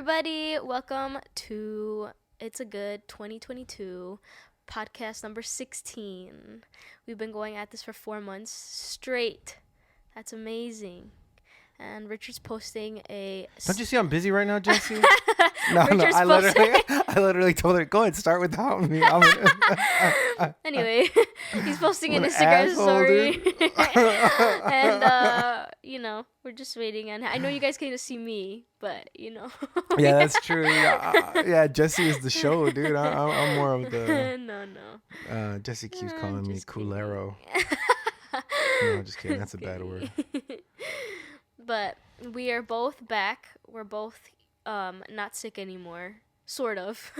everybody. Welcome to It's a Good 2022 podcast number 16. We've been going at this for 4 months straight. That's amazing. And Richard's posting a... Don't you see I'm busy right now, Jesse? Richard's I literally told her, go ahead, start without me. Anyway, he's posting an What an Instagram asshole, story. And, we're just waiting. And I know you guys can't see me, but, Yeah, that's true. Yeah, Jesse is the show, dude. I'm more of the... No. Jesse keeps calling me Just culero. No, just kidding. That's a bad word. But we are both back. We're both not sick anymore. Sort of.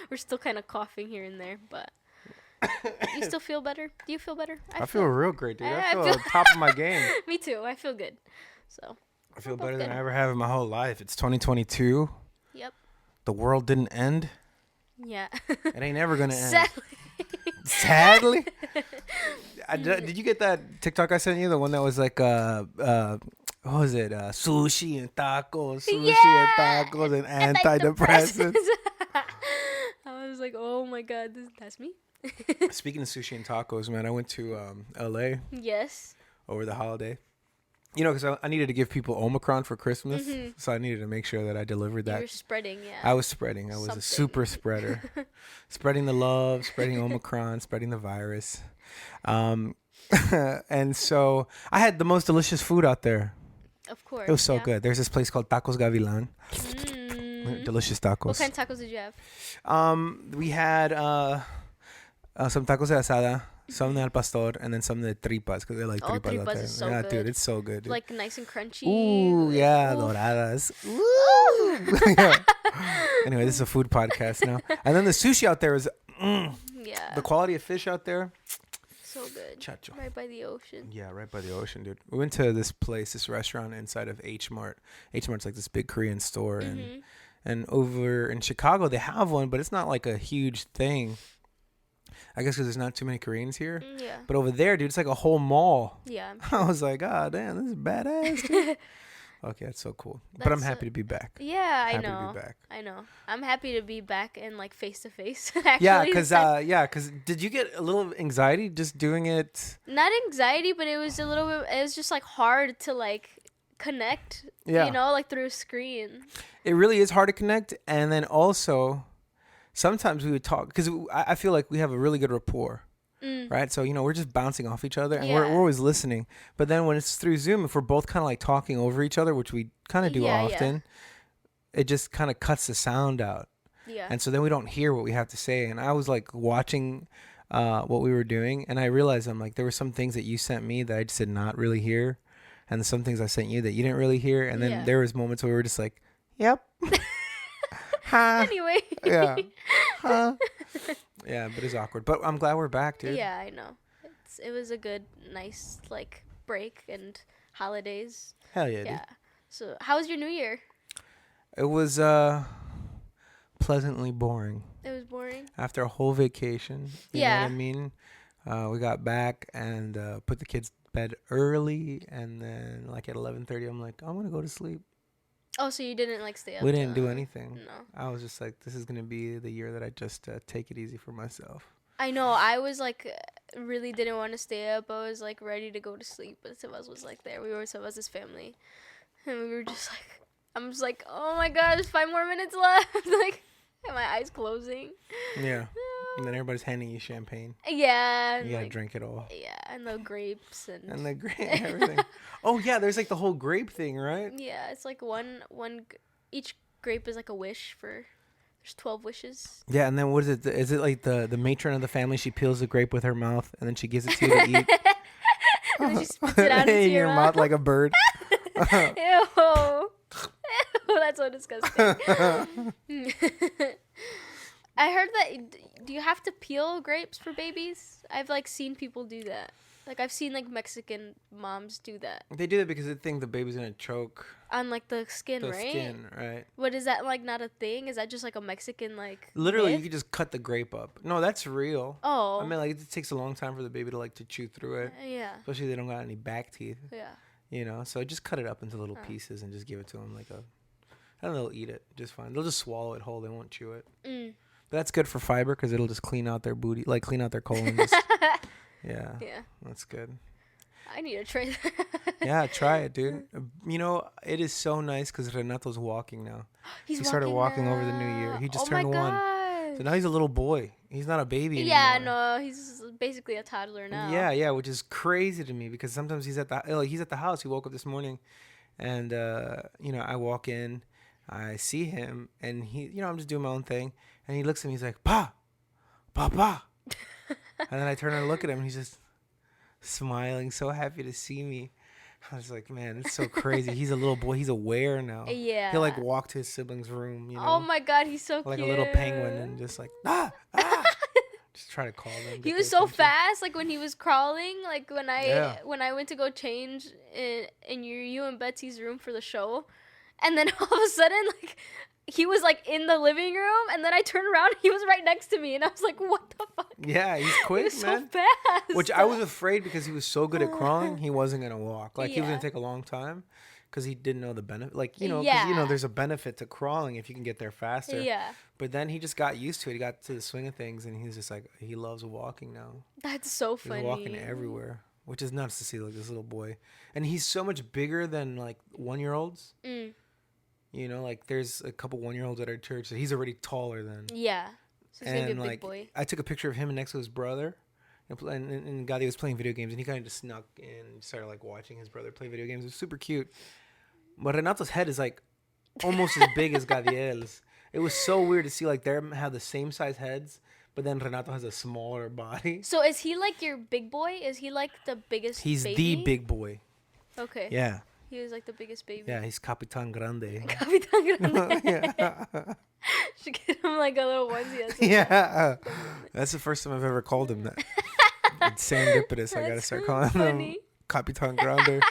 We're still kind of coughing here and there, but you still feel better? Do you feel better? I feel real great, dude. I feel on top of my game. Me too. I feel good. So I feel better than I ever have in my whole life. It's 2022. Yep. The world didn't end. Yeah. It ain't ever gonna end. Sadly. Did you get that TikTok I sent you? The one that was like what was it? Sushi and tacos, and antidepressants. I was like, oh my god, that's me. Speaking of sushi and tacos, man, I went to LA. Yes. Over the holiday. You know, because I needed to give people Omicron for Christmas, so I needed to make sure that I delivered that. You were spreading, yeah. I was spreading. I was a super spreader. Spreading the love, spreading Omicron, spreading the virus. And so I had the most delicious food out there. Of course. It was so good. There's this place called Tacos Gavilan. Delicious tacos. What kind of tacos did you have? We had some tacos de asada, some de al pastor, and then some de tripas, because they like tripas out there. Is so yeah, good. dude, it's so good. Dude. Like nice and crunchy. Ooh, yeah, doradas. Ooh. Yeah. Anyway, this is a food podcast now. And then the sushi out there is, yeah. The quality of fish out there. So good. Chacho. Right by the ocean. Yeah, right by the ocean, dude. We went to this place, this restaurant inside of H Mart. H Mart's like this big Korean store, and over in Chicago they have one, but it's not like a huge thing. I guess because there's not too many Koreans here. Yeah. But over there, dude, it's like a whole mall. Yeah. I was like, oh, damn, this is badass, dude. Okay, that's so cool. But I'm happy to be back. Yeah, I know. Happy to be back. I know. I'm happy to be back and like face to face. Yeah, because did you get a little anxiety just doing it? Not anxiety, but it was a little bit. It was just like hard to like connect. Yeah. You know, like through a screen. It really is hard to connect, and then also sometimes we would talk because I feel like we have a really good rapport. Right, so we're just bouncing off each other, and we're always listening. But then when it's through Zoom, if we're both kind of like talking over each other, which we kind of do often, it just kind of cuts the sound out. Yeah. And so then we don't hear what we have to say. And I was like watching what we were doing, and I realized there were some things that you sent me that I just did not really hear, and some things I sent you that you didn't really hear. And then there was moments where we were just like, "Yep." Huh. Anyway. Yeah. Huh. Yeah, but it's awkward. But I'm glad we're back, dude. Yeah, I know. It was a good, nice like break and holidays. Hell yeah, Yeah. dude. So, how was your New Year? It was pleasantly boring. It was boring. After a whole vacation. You know what I mean? We got back and put the kids to bed early, and then like at 11:30 I'm like, I'm going to go to sleep. Oh, so you didn't like stay up? We didn't do anything. No. I was just like, this is going to be the year that I just take it easy for myself. I know. I was like, really didn't want to stay up. I was like ready to go to sleep, but Sebas was like there. We were Sebas' family, and we were just like, I'm just like, oh my god, there's 5 more minutes left. Like, and my eyes closing. Yeah. And then everybody's handing you champagne. Yeah. You gotta drink it all. Yeah, and the grapes and the grape, everything. Oh yeah, there's like the whole grape thing, right? Yeah, it's like one. Each grape is like a wish for. There's 12 wishes. Yeah, and then what is it? Is it like the matron of the family? She peels the grape with her mouth, and then she gives it to you to eat. And then she spits it out into in your mouth like a bird. Ew. That's so disgusting. I heard that. Do you have to peel grapes for babies? I've like seen people do that. Like I've seen like Mexican moms do that. They do that because they think the baby's gonna choke on like the skin, right? The skin, right? What is that like? Not a thing? Is that just like a Mexican like? Literally, myth? you could just cut the grape up. No, that's real. Oh. I mean, like it takes a long time for the baby to like to chew through it. Yeah. Especially if they don't got any back teeth. Yeah. You know, so just cut it up into little pieces and just give it to them like a. And they'll eat it just fine. They'll just swallow it whole. They won't chew it. Mm. But that's good for fiber because it'll just clean out their booty, like clean out their colon. Just, yeah. Yeah. That's good. I need to try that. Yeah, try it, dude. You know, it is so nice because Renato's walking now. He started walking over the new year. He just turned 1. So now he's a little boy. He's not a baby anymore. Yeah, no, he's basically a toddler now. Yeah, which is crazy to me because sometimes he's at the house. He woke up this morning, and I walk in, I see him, and I'm just doing my own thing, and he looks at me. He's like, "Pa, Papa," and then I turn and look at him, and he's just smiling, so happy to see me. I was like, man, it's so crazy. He's a little boy. He's aware now. Yeah. He'll like walk to his sibling's room. Oh my God, he's so like cute. Like a little penguin, and just like just try to call them. He was so fast, like when he was crawling. Like when I went to go change in you and Betsy's room for the show, and then all of a sudden, like he was like in the living room, and then I turned around, and he was right next to me, and I was like, "What the fuck?" Yeah, he's quick, he was man. So fast. Which I was afraid because he was so good at crawling, he wasn't gonna walk. Like he was gonna take a long time because he didn't know the benefit. Like there's a benefit to crawling if you can get there faster. Yeah. But then he just got used to it. He got to the swing of things, and he's just like he loves walking now. That's so funny. He's walking everywhere, which is nuts to see. Like this little boy, and he's so much bigger than like 1-year-olds. Mm. You know, like there's a couple 1-year-olds at our church that he's already taller than. Yeah. So he's gonna be a big boy. I took a picture of him next to his brother, and Gadi was playing video games, and he kind of just snuck in and started like watching his brother play video games. It was super cute. But Renato's head is like almost as big as Gadiel's. It was so weird to see like they have the same size heads, but then Renato has a smaller body. So is he like your big boy? Is he like the biggest He's baby? the big boy. Okay. Yeah. He was like the biggest baby. Yeah, he's Capitan Grande. Capitan Grande. Yeah. Should get him like a little onesie. Yeah. That's the first time I've ever called him that. It's serendipitous. I gotta start calling him Capitan Grande.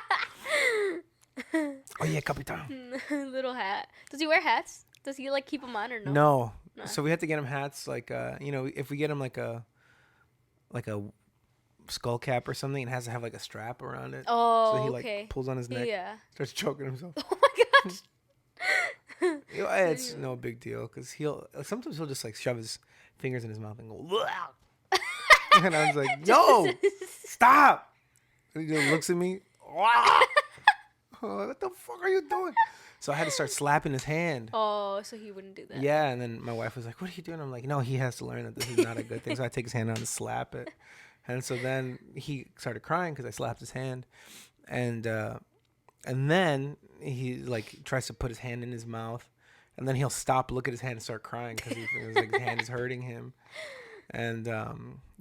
Oh yeah, Capitan. Little hat. Does he wear hats? Does he like keep them on or no? No. So we had to get him hats like if we get him like a skull cap or something, it has to have like a strap around it. Oh, so he like pulls on his neck. Yeah. Starts choking himself. Oh my gosh. It's no big deal because sometimes he'll just like shove his fingers in his mouth and go. And I was like, "Yo, stop!" And he just looks at me. What the fuck are you doing? So I had to start slapping his hand. Oh, so he wouldn't do that. Yeah, and then my wife was like, "What are you doing?" I'm like, "No, he has to learn that this is not a good thing." So I take his hand out and slap it. And so then he started crying because I slapped his hand, and then he like tries to put his hand in his mouth, and then he'll stop, look at his hand, and start crying because he feels like his hand is hurting him. And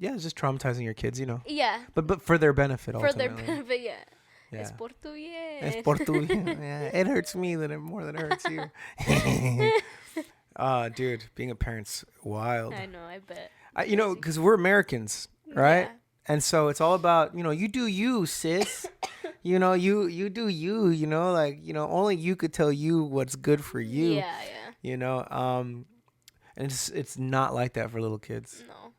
it's just traumatizing your kids, you know. Yeah. But for their benefit, ultimately. For their benefit, yeah. Yeah. Es por tu bien. Es por tu bien. Yeah, it hurts me more than it hurts you. Dude, being a parent's wild. I know, I bet. Because we're Americans, right? Yeah. And so it's all about, you do you, sis. you do you, like, only you could tell you what's good for you. Yeah. And it's not like that for little kids. No.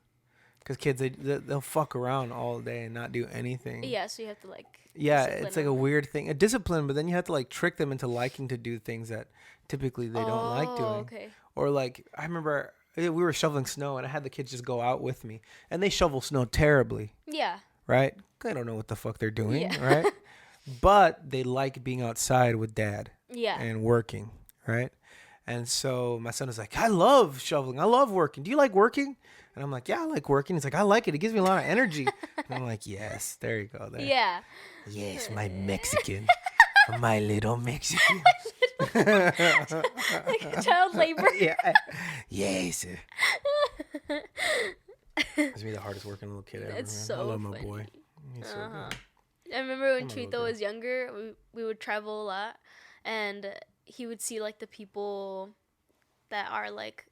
Because kids, they'll fuck around all day and not do anything. Yeah, so you have to like. Yeah, it's like a weird thing. A discipline, but then you have to like trick them into liking to do things that typically they don't like doing. Okay. Or like, I remember we were shoveling snow and I had the kids just go out with me. And they shovel snow terribly. Yeah. Right? They don't know what the fuck they're doing, yeah. right? But they like being outside with dad. Yeah. And working, right? And so my son was like, I love shoveling. I love working. Do you like working? And I'm like, yeah, I like working. He's like, I like it. It gives me a lot of energy. And I'm like, yes, there you go. There. Yeah. Yes, my Mexican. My little Mexican. Like child labor. Yeah. Yes. He's me the hardest working little kid ever. It's man. so I love my funny. boy. He's so good. I remember when Chito was younger, we would travel a lot, and he would see like the people that are like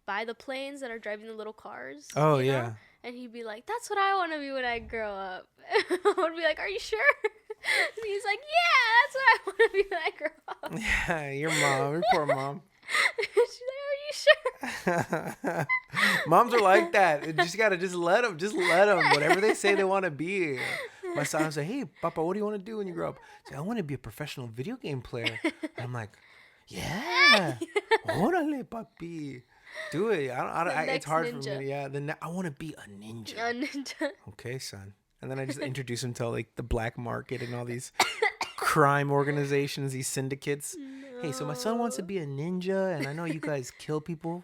by the planes that are driving the little cars. Oh, you know? yeah. And he'd be like, that's what I want to be when I grow up. I would be like, are you sure? And he's like, yeah, that's what I want to be when I grow up. Yeah, your mom, your poor mom. She's like, are you sure? Moms are like that. You just gotta let them. Whatever they say they want to be. My son was like, hey, Papa, what do you want to do when you grow up? I say, I want to be a professional video game player. And I'm like, Yeah. Órale, papi. Do it. It's hard ninja. for me. Yeah. I want to be a ninja. A ninja. Okay, son. And then I just introduce him to like the black market and all these crime organizations, these syndicates. No. Hey, so my son wants to be a ninja, and I know you guys kill people,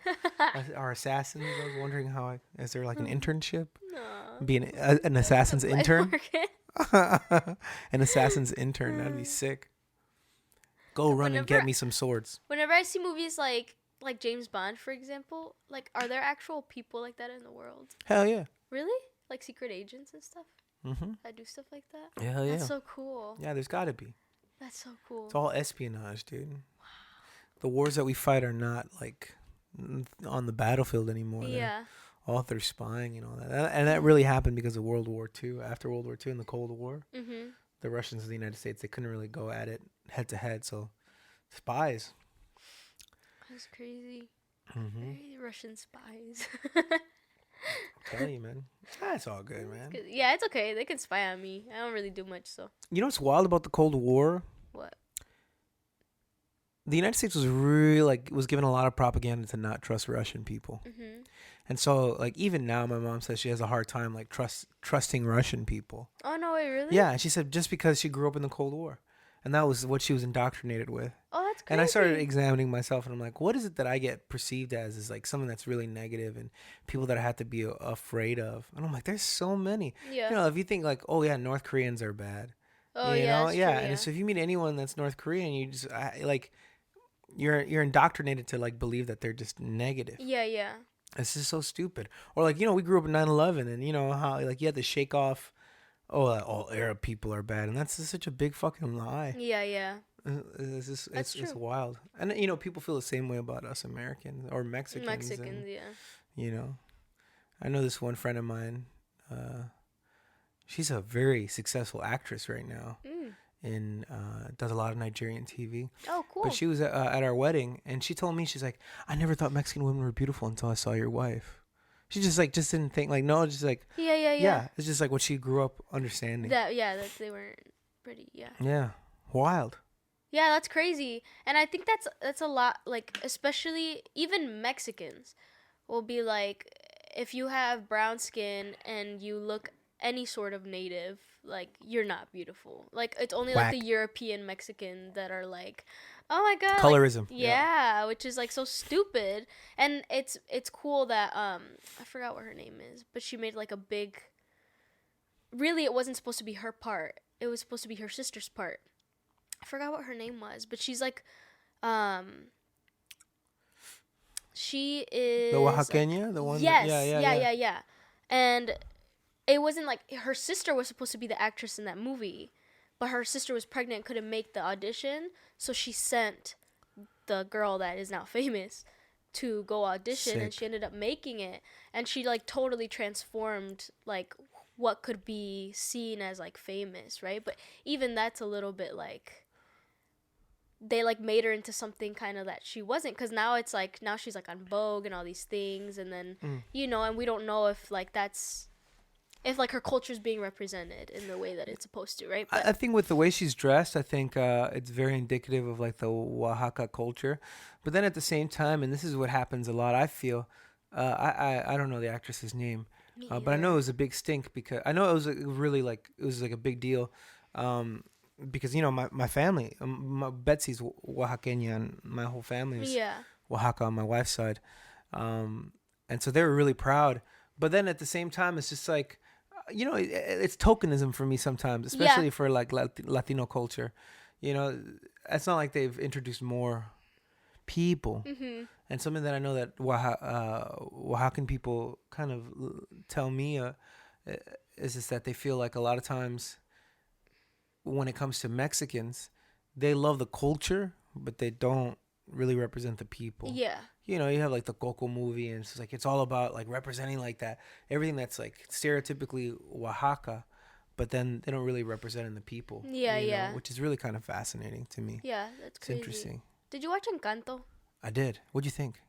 are assassins. I was wondering is there like an internship? No. Be an assassin's intern? An assassin's intern. That'd be sick. Go run and get me some swords. Whenever I see movies like James Bond, for example, like, are there actual people like that in the world? Hell yeah. Really? Like secret agents and stuff? Mm-hmm. That do stuff like that? Hell yeah. That's so cool. Yeah, there's got to be. That's so cool. It's all espionage, dude. Wow. The wars that we fight are not like on the battlefield anymore. Yeah. All through spying and all that. And that really happened because of World War II. After World War II and the Cold War, the Russians and the United States, they couldn't really go at it head to head. So spies. That's crazy. Very Russian spies. I'm telling you, man. That's all good, man. Yeah, it's okay. They can spy on me. I don't really do much, so. You know what's wild about the Cold War? What? The United States was given a lot of propaganda to not trust Russian people. And so, like, even now, my mom says she has a hard time, like, trusting Russian people. Oh, no way, really? Yeah, she said just because she grew up in the Cold War. And that was what she was indoctrinated with. Oh, that's crazy. And I started examining myself, and I'm like, what is it that I get perceived as is, like, something that's really negative and people that I have to be afraid of? And I'm like, there's so many. Yeah. You know, if you think, like, oh, yeah, North Koreans are bad. Oh, you yeah, know? that's Yeah, true, yeah. and so if you meet anyone that's North Korean, you just, you're indoctrinated to, like, believe that they're just negative. Yeah, yeah. It's just so stupid. Or, like, you know, we grew up in 9/11, and, you know, how, like, you had to shake off, all Arab people are bad. And that's just such a big fucking lie. Yeah, yeah. It's wild. And, you know, people feel the same way about us Americans or Mexicans. Yeah. You know, I know this one friend of mine, she's a very successful actress right now. Does a lot of Nigerian TV. Oh, cool. But she was at our wedding, and she told me, she's like, I never thought Mexican women were beautiful until I saw your wife. She just didn't think, like, no, just like, yeah. It's just like what she grew up understanding. That they weren't pretty. Yeah. Yeah, wild. Yeah, that's crazy. And I think that's a lot, like, especially even Mexicans will be like, if you have brown skin and you look any sort of native, like, you're not beautiful. Like, it's only Whack. like the European Mexican that are like, oh my god, Colorism. like, yeah, which is like so stupid. And it's cool that I forgot what her name is, but she made like a big, really it wasn't supposed to be her part. It was supposed to be her sister's part. I forgot what her name was, but she's like, she is the Oaxaqueña, the one. Yes, that, yeah. And it wasn't like her sister was supposed to be the actress in that movie, but her sister was pregnant and couldn't make the audition, so she sent the girl that is now famous to go audition. Sick. And she ended up making it, and she like totally transformed like what could be seen as like famous, right? But even that's a little bit like, they like made her into something kind of that she wasn't, because now it's like, now she's like on Vogue and all these things, and then you know, and we don't know if like that's, if like her culture is being represented in the way that it's supposed to, right? But I think with the way she's dressed, I think it's very indicative of like the Oaxaca culture. But then at the same time, and this is what happens a lot, I feel, I don't know the actress's name, but I know it was a big stink, because I know it was really like, it was like a big deal. Because, you know, my family, Betsy's Oaxaqueña, and my whole family is Oaxaca on my wife's side. And so they were really proud. But then at the same time, it's just like, you know, it's tokenism for me sometimes, especially for like Latino culture. You know, it's not like they've introduced more people. And something that I know that Oaxacan people kind of tell me is just that they feel like a lot of times, when it comes to Mexicans, they love the culture, but they don't really represent the people. Yeah. You know, you have like the Coco movie, and it's like, it's all about like representing like that, everything that's like stereotypically Oaxaca, but then they don't really represent in the people. Yeah, you know, yeah. which is really kind of fascinating to me. Yeah, that's crazy. It's interesting. Did you watch Encanto? I did. What'd you think?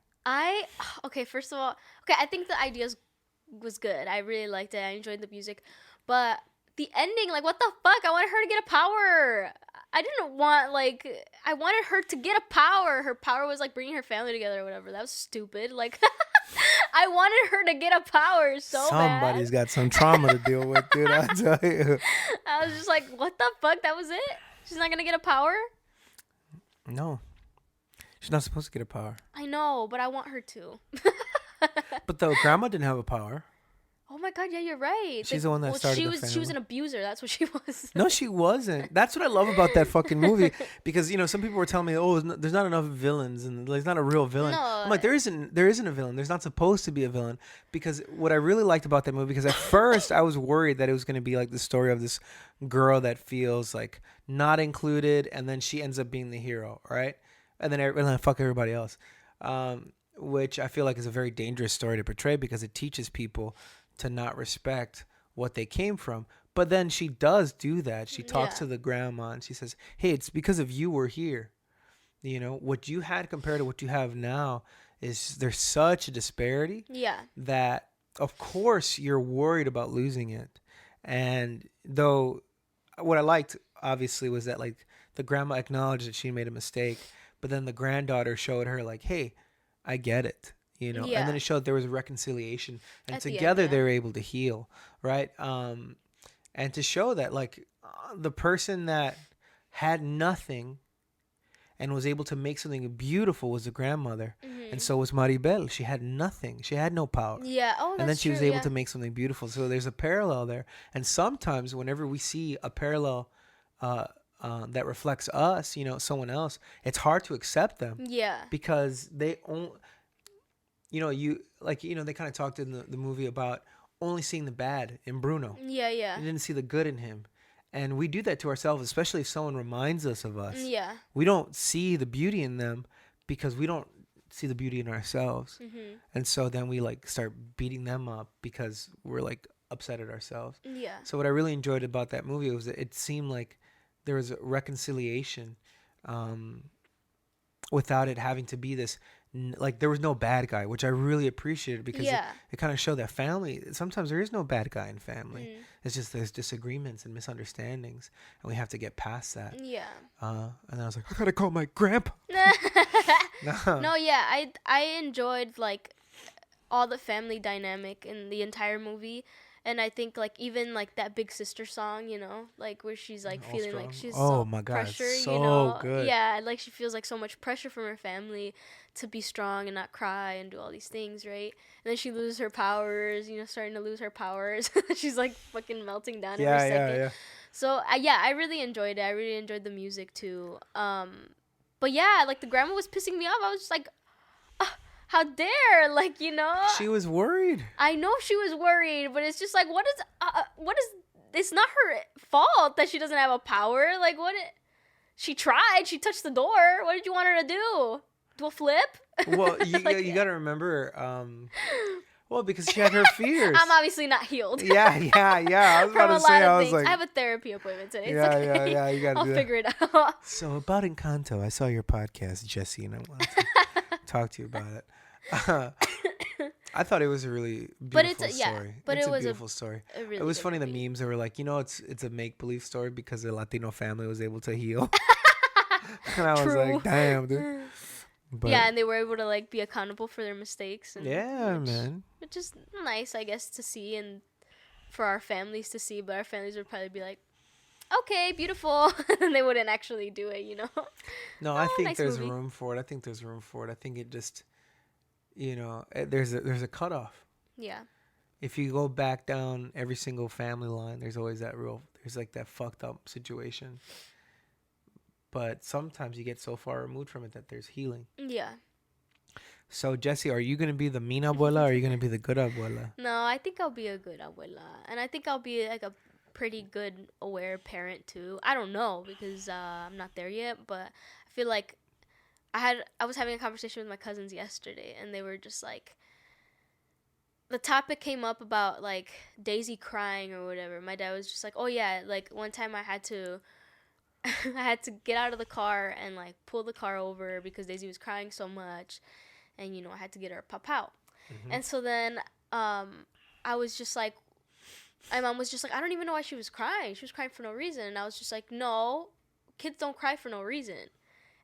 Okay, first of all, I think the idea was good. I really liked it. I enjoyed the music. But the ending, like, what the fuck? I wanted her to get a power. I didn't want, like, I wanted her to get a power. Her power was, like, bringing her family together or whatever. That was stupid. Like, I wanted her to get a power so Somebody's bad. got some trauma to deal with, dude. I tell you. I was just like, what the fuck? That was it? She's not gonna get a power? No. She's not supposed to get a power. I know, but I want her to. But the grandma didn't have a power. Oh my god, yeah, you're right. She's the one that started the family. She was an abuser. That's what she was. No, she wasn't. That's what I love about that fucking movie. Because, you know, some people were telling me, oh, there's not enough villains and there's not a real villain. No. I'm like, there isn't a villain. There's not supposed to be a villain. Because what I really liked about that movie, because at first I was worried that it was going to be like the story of this girl that feels like not included, and then she ends up being the hero, right? And then fuck everybody else. Which I feel like is a very dangerous story to portray, because it teaches people to not respect what they came from. But then she does do that. She talks to the grandma and she says, hey, it's because of you we're here. You know, what you had compared to what you have now is there's such a disparity that, of course, you're worried about losing it. And though what I liked, obviously, was that, like, the grandma acknowledged that she made a mistake, but then the granddaughter showed her, like, hey, I get it. You know, and then it showed there was a reconciliation, and together they were able to heal, right? And to show that, like, the person that had nothing and was able to make something beautiful was the grandmother, and so was Maribel. She had nothing; she had no power. Yeah. Oh, that's and then she true, was able to make something beautiful. So there's a parallel there, and sometimes whenever we see a parallel that reflects us, you know, someone else, it's hard to accept them. Yeah. Because they only. You know, they kind of talked in the movie about only seeing the bad in Bruno. Yeah. You didn't see the good in him. And we do that to ourselves, especially if someone reminds us of us. Yeah. We don't see the beauty in them because we don't see the beauty in ourselves. And so then we, like, start beating them up because we're, like, upset at ourselves. Yeah. So what I really enjoyed about that movie was that it seemed like there was a reconciliation without it having to be this. Like, there was no bad guy, which I really appreciated, because it kind of showed that family, sometimes there is no bad guy in family. It's just there's disagreements and misunderstandings, and we have to get past that. Yeah. And then I was like, I gotta call my grandpa. No, yeah, I enjoyed, like, all the family dynamic in the entire movie. And I think, like, even, like, that big sister song, you know, like, where she's, like, feeling strong. like she's My God, pressure, so you know. good. Yeah, like, she feels like so much pressure from her family to be strong and not cry and do all these things, right? And then she loses her powers, you know, starting to lose her powers. She's, like, fucking melting down every second. Yeah. So, I really enjoyed it. I really enjoyed the music, too. But, yeah, like, the grandma was pissing me off. I was just like, how dare, like, you know. She was worried. I know she was worried, but it's just like, what is, it's not her fault that she doesn't have a power. Like, she tried, she touched the door. What did you want her to do? Do a flip? Well, you got to remember, well, because she had her fears. I'm obviously not healed. Yeah. I was about to say, I was like, I have a therapy appointment today. It's yeah, okay. yeah, you got to I'll do that. figure it out. So about Encanto, I saw your podcast, Jesse, and I wanted to talk to you about it. I thought it was a really beautiful story. But it's it was a beautiful story. Really, it was funny, the memes that were like, you know, it's a make-believe story because the Latino family was able to heal. And I was like, damn, dude. But, yeah, and they were able to, like, be accountable for their mistakes. And man. Which is nice, I guess, to see, and for our families to see. But our families would probably be like, okay, beautiful. And they wouldn't actually do it, you know? No, I think nice there's movie. room for it. I think it just, you know, there's a cutoff. Yeah. If you go back down every single family line, there's always there's like that fucked up situation. But sometimes you get so far removed from it that there's healing. Yeah. So, Jesse, are you going to be the mean abuela or are you going to be the good abuela? No, I think I'll be a good abuela. And I think I'll be, like, a pretty good, aware parent, too. I don't know, because I'm not there yet. But I feel like I was having a conversation with my cousins yesterday, and they were just, like, the topic came up about, like, Daisy crying or whatever. My dad was just like, oh, yeah, like, one time I had to get out of the car and, like, pull the car over because Daisy was crying so much. And, you know, I had to get her pop out. Mm-hmm. And so then I was just like, my mom was just like, I don't even know why she was crying. She was crying for no reason. And I was just like, no, kids don't cry for no reason.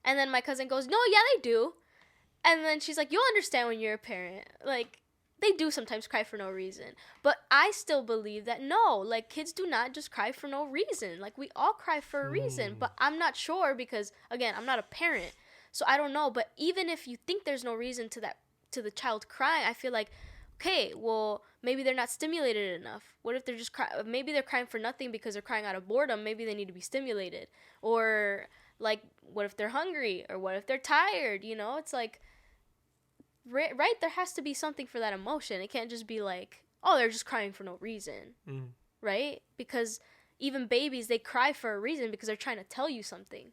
And then my cousin goes, no, yeah, they do. And then she's like, you'll understand when you're a parent. Like, they do sometimes cry for no reason. But I still believe that no, like, kids do not just cry for no reason. Like, we all cry for a reason. But I'm not sure because, again, I'm not a parent. So I don't know. But even if you think there's no reason to the child crying, I feel like, okay, well, maybe they're not stimulated enough. What if they're just maybe they're crying for nothing because they're crying out of boredom. Maybe they need to be stimulated. Or, like, what if they're hungry? Or what if they're tired? You know, it's like, right, there has to be something for that emotion. It can't just be like, oh, they're just crying for no reason. Right? Because even babies, they cry for a reason because they're trying to tell you something.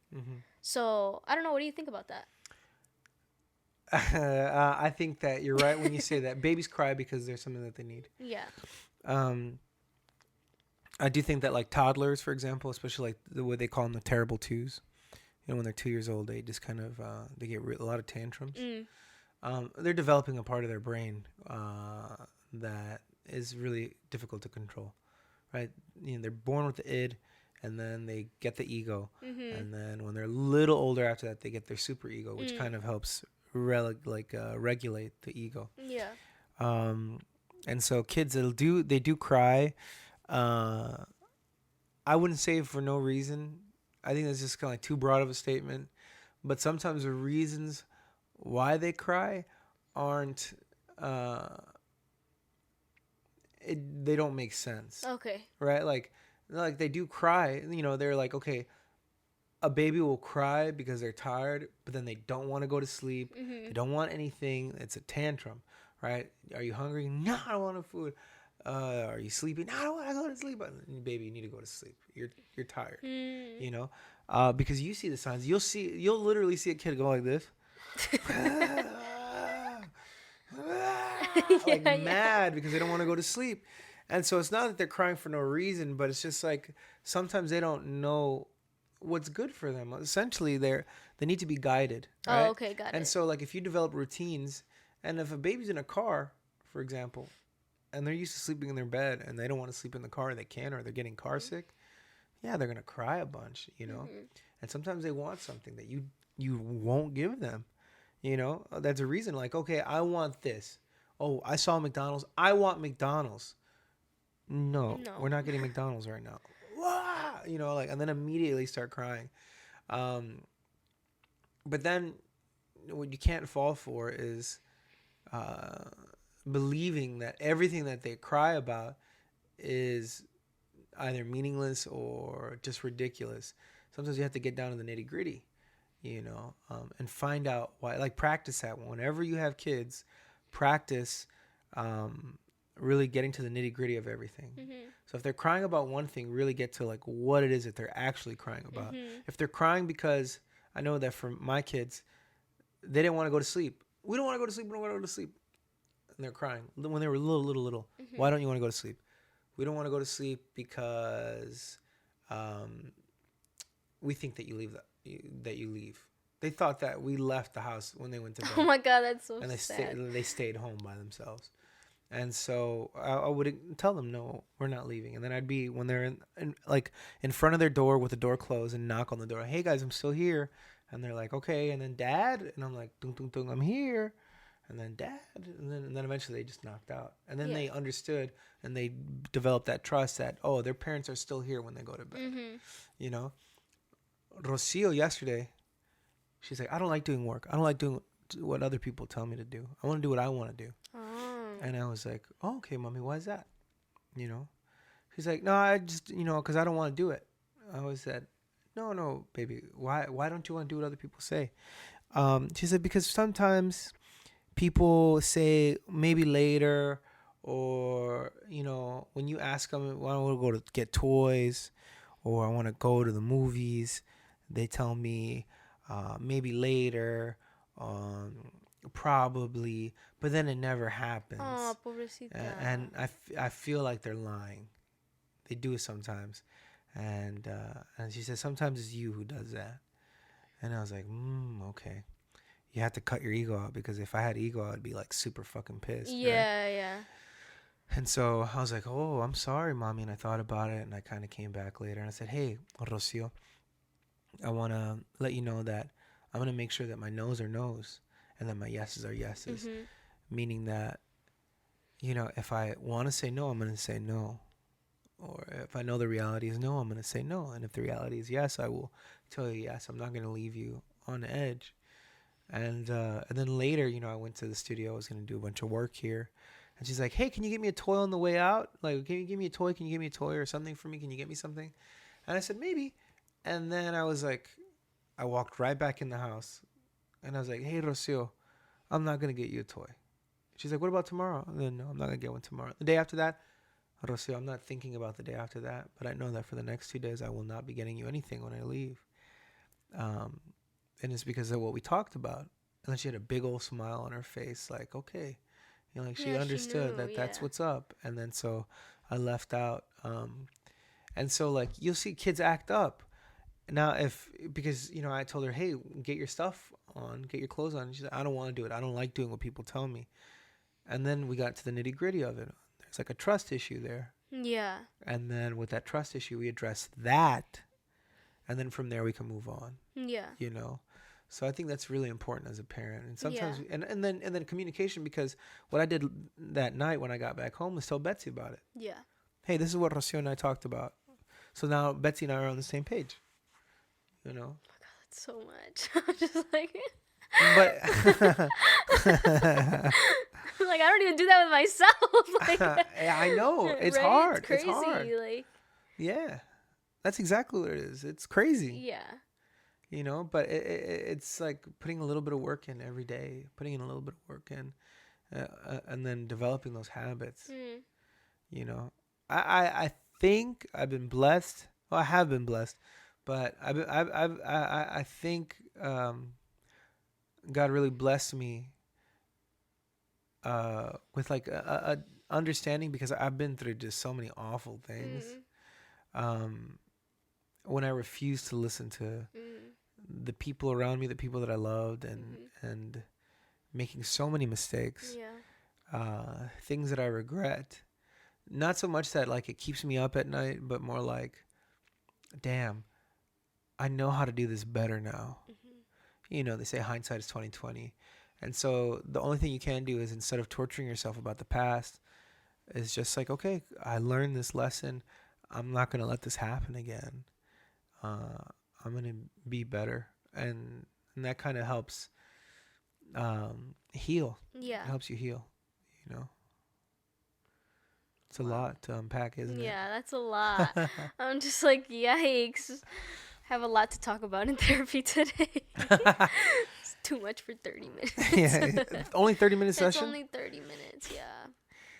So I don't know, what do you think about that? I think that you're right when you say that babies cry because there's something that they need. Yeah. I do think that, like, toddlers, for example, especially like the way they call them, the terrible twos, you know, when they're 2 years old, they just kind of they get a lot of tantrums. They're developing a part of their brain that is really difficult to control, right? You know, they're born with the id, and then they get the ego, and then when they're a little older after that, they get their super ego, which kind of helps regulate the ego. Yeah. And so kids they do cry. I wouldn't say for no reason. I think that's just kind of like too broad of a statement. But sometimes the reasons why they cry aren't they don't make sense. Okay. Right? Like they do cry, you know, they're like, okay, a baby will cry because they're tired, but then they don't want to go to sleep. They don't want anything. It's a tantrum, right? Are you hungry? No, I don't want food. Are you sleepy? No, I don't want to go to sleep. Baby, you need to go to sleep. You're tired. You know? Because you see the signs. You'll literally see a kid go like this. Like mad because they don't want to go to sleep. And so it's not that they're crying for no reason, but it's just like sometimes they don't know what's good for them. Essentially, they need to be guided. Right? Oh, okay, got it. And so, like, if you develop routines, and if a baby's in a car, for example, and they're used to sleeping in their bed, and they don't want to sleep in the car, they can, or they're getting car sick, yeah, they're gonna cry a bunch, you know. And sometimes they want something that you won't give them, you know. That's a reason. Like, okay, I want this. Oh, I saw McDonald's. I want McDonald's. No, we're not getting McDonald's right now. You know, like, and then immediately start crying. But then what you can't fall for is believing that everything that they cry about is either meaningless or just ridiculous. Sometimes you have to get down to the nitty gritty, you know, and find out why. Like, practice that. Whenever you have kids, practice really getting to the nitty gritty of everything. So if they're crying about one thing, really get to like what it is that they're actually crying about. If they're crying because, I know that for my kids, they didn't want to go to sleep. We don't want to go to sleep. We don't want to go to sleep. And they're crying when they were little. Why don't you want to go to sleep? We don't want to go to sleep because we think that you leave. They thought that we left the house when they went to bed. Oh my God, that's so and sad. They stayed home by themselves. And so I would tell them, no, we're not leaving. And then I'd be, when they're in front of their door with the door closed, and knock on the door. Hey guys, I'm still here. And they're like, okay. And then Dad, and I'm like, dung, dung, dung, I'm here. And then Dad, and then eventually they just knocked out. And then they understood, and they developed that trust that, oh, their parents are still here when they go to bed. You know? Rocio yesterday, she's like, I don't like doing work. I don't like doing what other people tell me to do. I want to do what I want to do. And I was like, oh, okay, Mommy, why is that? You know? She's like, no, I just, you know, because I don't want to do it. I was said, no, baby, why don't you want to do what other people say? She said, because sometimes people say maybe later, or, you know, when you ask them, well, I want to go to get toys, or I want to go to the movies, they tell me maybe later, probably, but then it never happens. Oh, pobrecita. And I feel like they're lying. They do it sometimes. And she says, sometimes it's you who does that. And I was like, okay. You have to cut your ego out, because if I had ego, I'd be like super fucking pissed. Yeah, right? yeah. And so I was like, oh, I'm sorry, Mommy. And I thought about it, and I kind of came back later, and I said, hey, Rocio, I want to let you know that I'm going to make sure that my no's are no's and that my yeses are yeses. Mm-hmm. Meaning that, if I want to say no, I'm going to say no. Or if I know the reality is no, I'm going to say no. And if the reality is yes, I will tell you yes. I'm not going to leave you on edge. And then later, I went to the studio. I was going to do a bunch of work here. And she's like, hey, can you get me a toy on the way out? Like, can you give me a toy? Can you give me a toy or something for me? Can you get me something? And I said, maybe. And then I was like, I walked right back in the house. And I was like, hey, Rocio, I'm not going to get you a toy. She's like, what about tomorrow? And then, no, I'm not going to get one tomorrow. The day after that, Rocio, I'm not thinking about the day after that. But I know that for the next 2 days, I will not be getting you anything when I leave. And it's because of what we talked about. And then she had a big old smile on her face, like, okay. Like she understood she knew, that's what's up. And then so I left out. And so, like, you'll see kids act up. Now, because I told her, hey, get your stuff on, get your clothes on. And she's like, I don't want to do it. I don't like doing what people tell me. And then we got to the nitty gritty of it. There's like a trust issue there. Yeah. And then with that trust issue, we address that. And then from there, we can move on. Yeah. So I think that's really important as a parent. And sometimes, and then communication, because what I did that night when I got back home was tell Betsy about it. Yeah. Hey, this is what Rocio and I talked about. So now Betsy and I are on the same page. Oh my God, that's so much. I'm just like. But like, I don't even do that with myself. Like, I know it's right? hard. It's crazy. It's hard. Like. Yeah, that's exactly what it is. It's crazy. Yeah. But it's like putting a little bit of work in every day, putting in a little bit of work in, and then developing those habits. I think I've been blessed. Well, I have been blessed, but I think God really blessed me with like a understanding, because I've been through just so many awful things. When I refused to listen to the people around me, the people that I loved, and making so many mistakes, things that I regret. Not so much that like it keeps me up at night, but more like, damn, I know how to do this better now. They say hindsight is 20/20. And so the only thing you can do is, instead of torturing yourself about the past, is just like, okay, I learned this lesson. I'm not going to let this happen again. I'm going to be better. And that kind of helps heal. Yeah. It helps you heal, It's a lot to unpack, isn't it? Yeah, that's a lot. I'm just like, yikes. Have a lot to talk about in therapy today. It's too much for 30 minutes. Yeah, only 30 minutes session? It's only 30 minutes, yeah.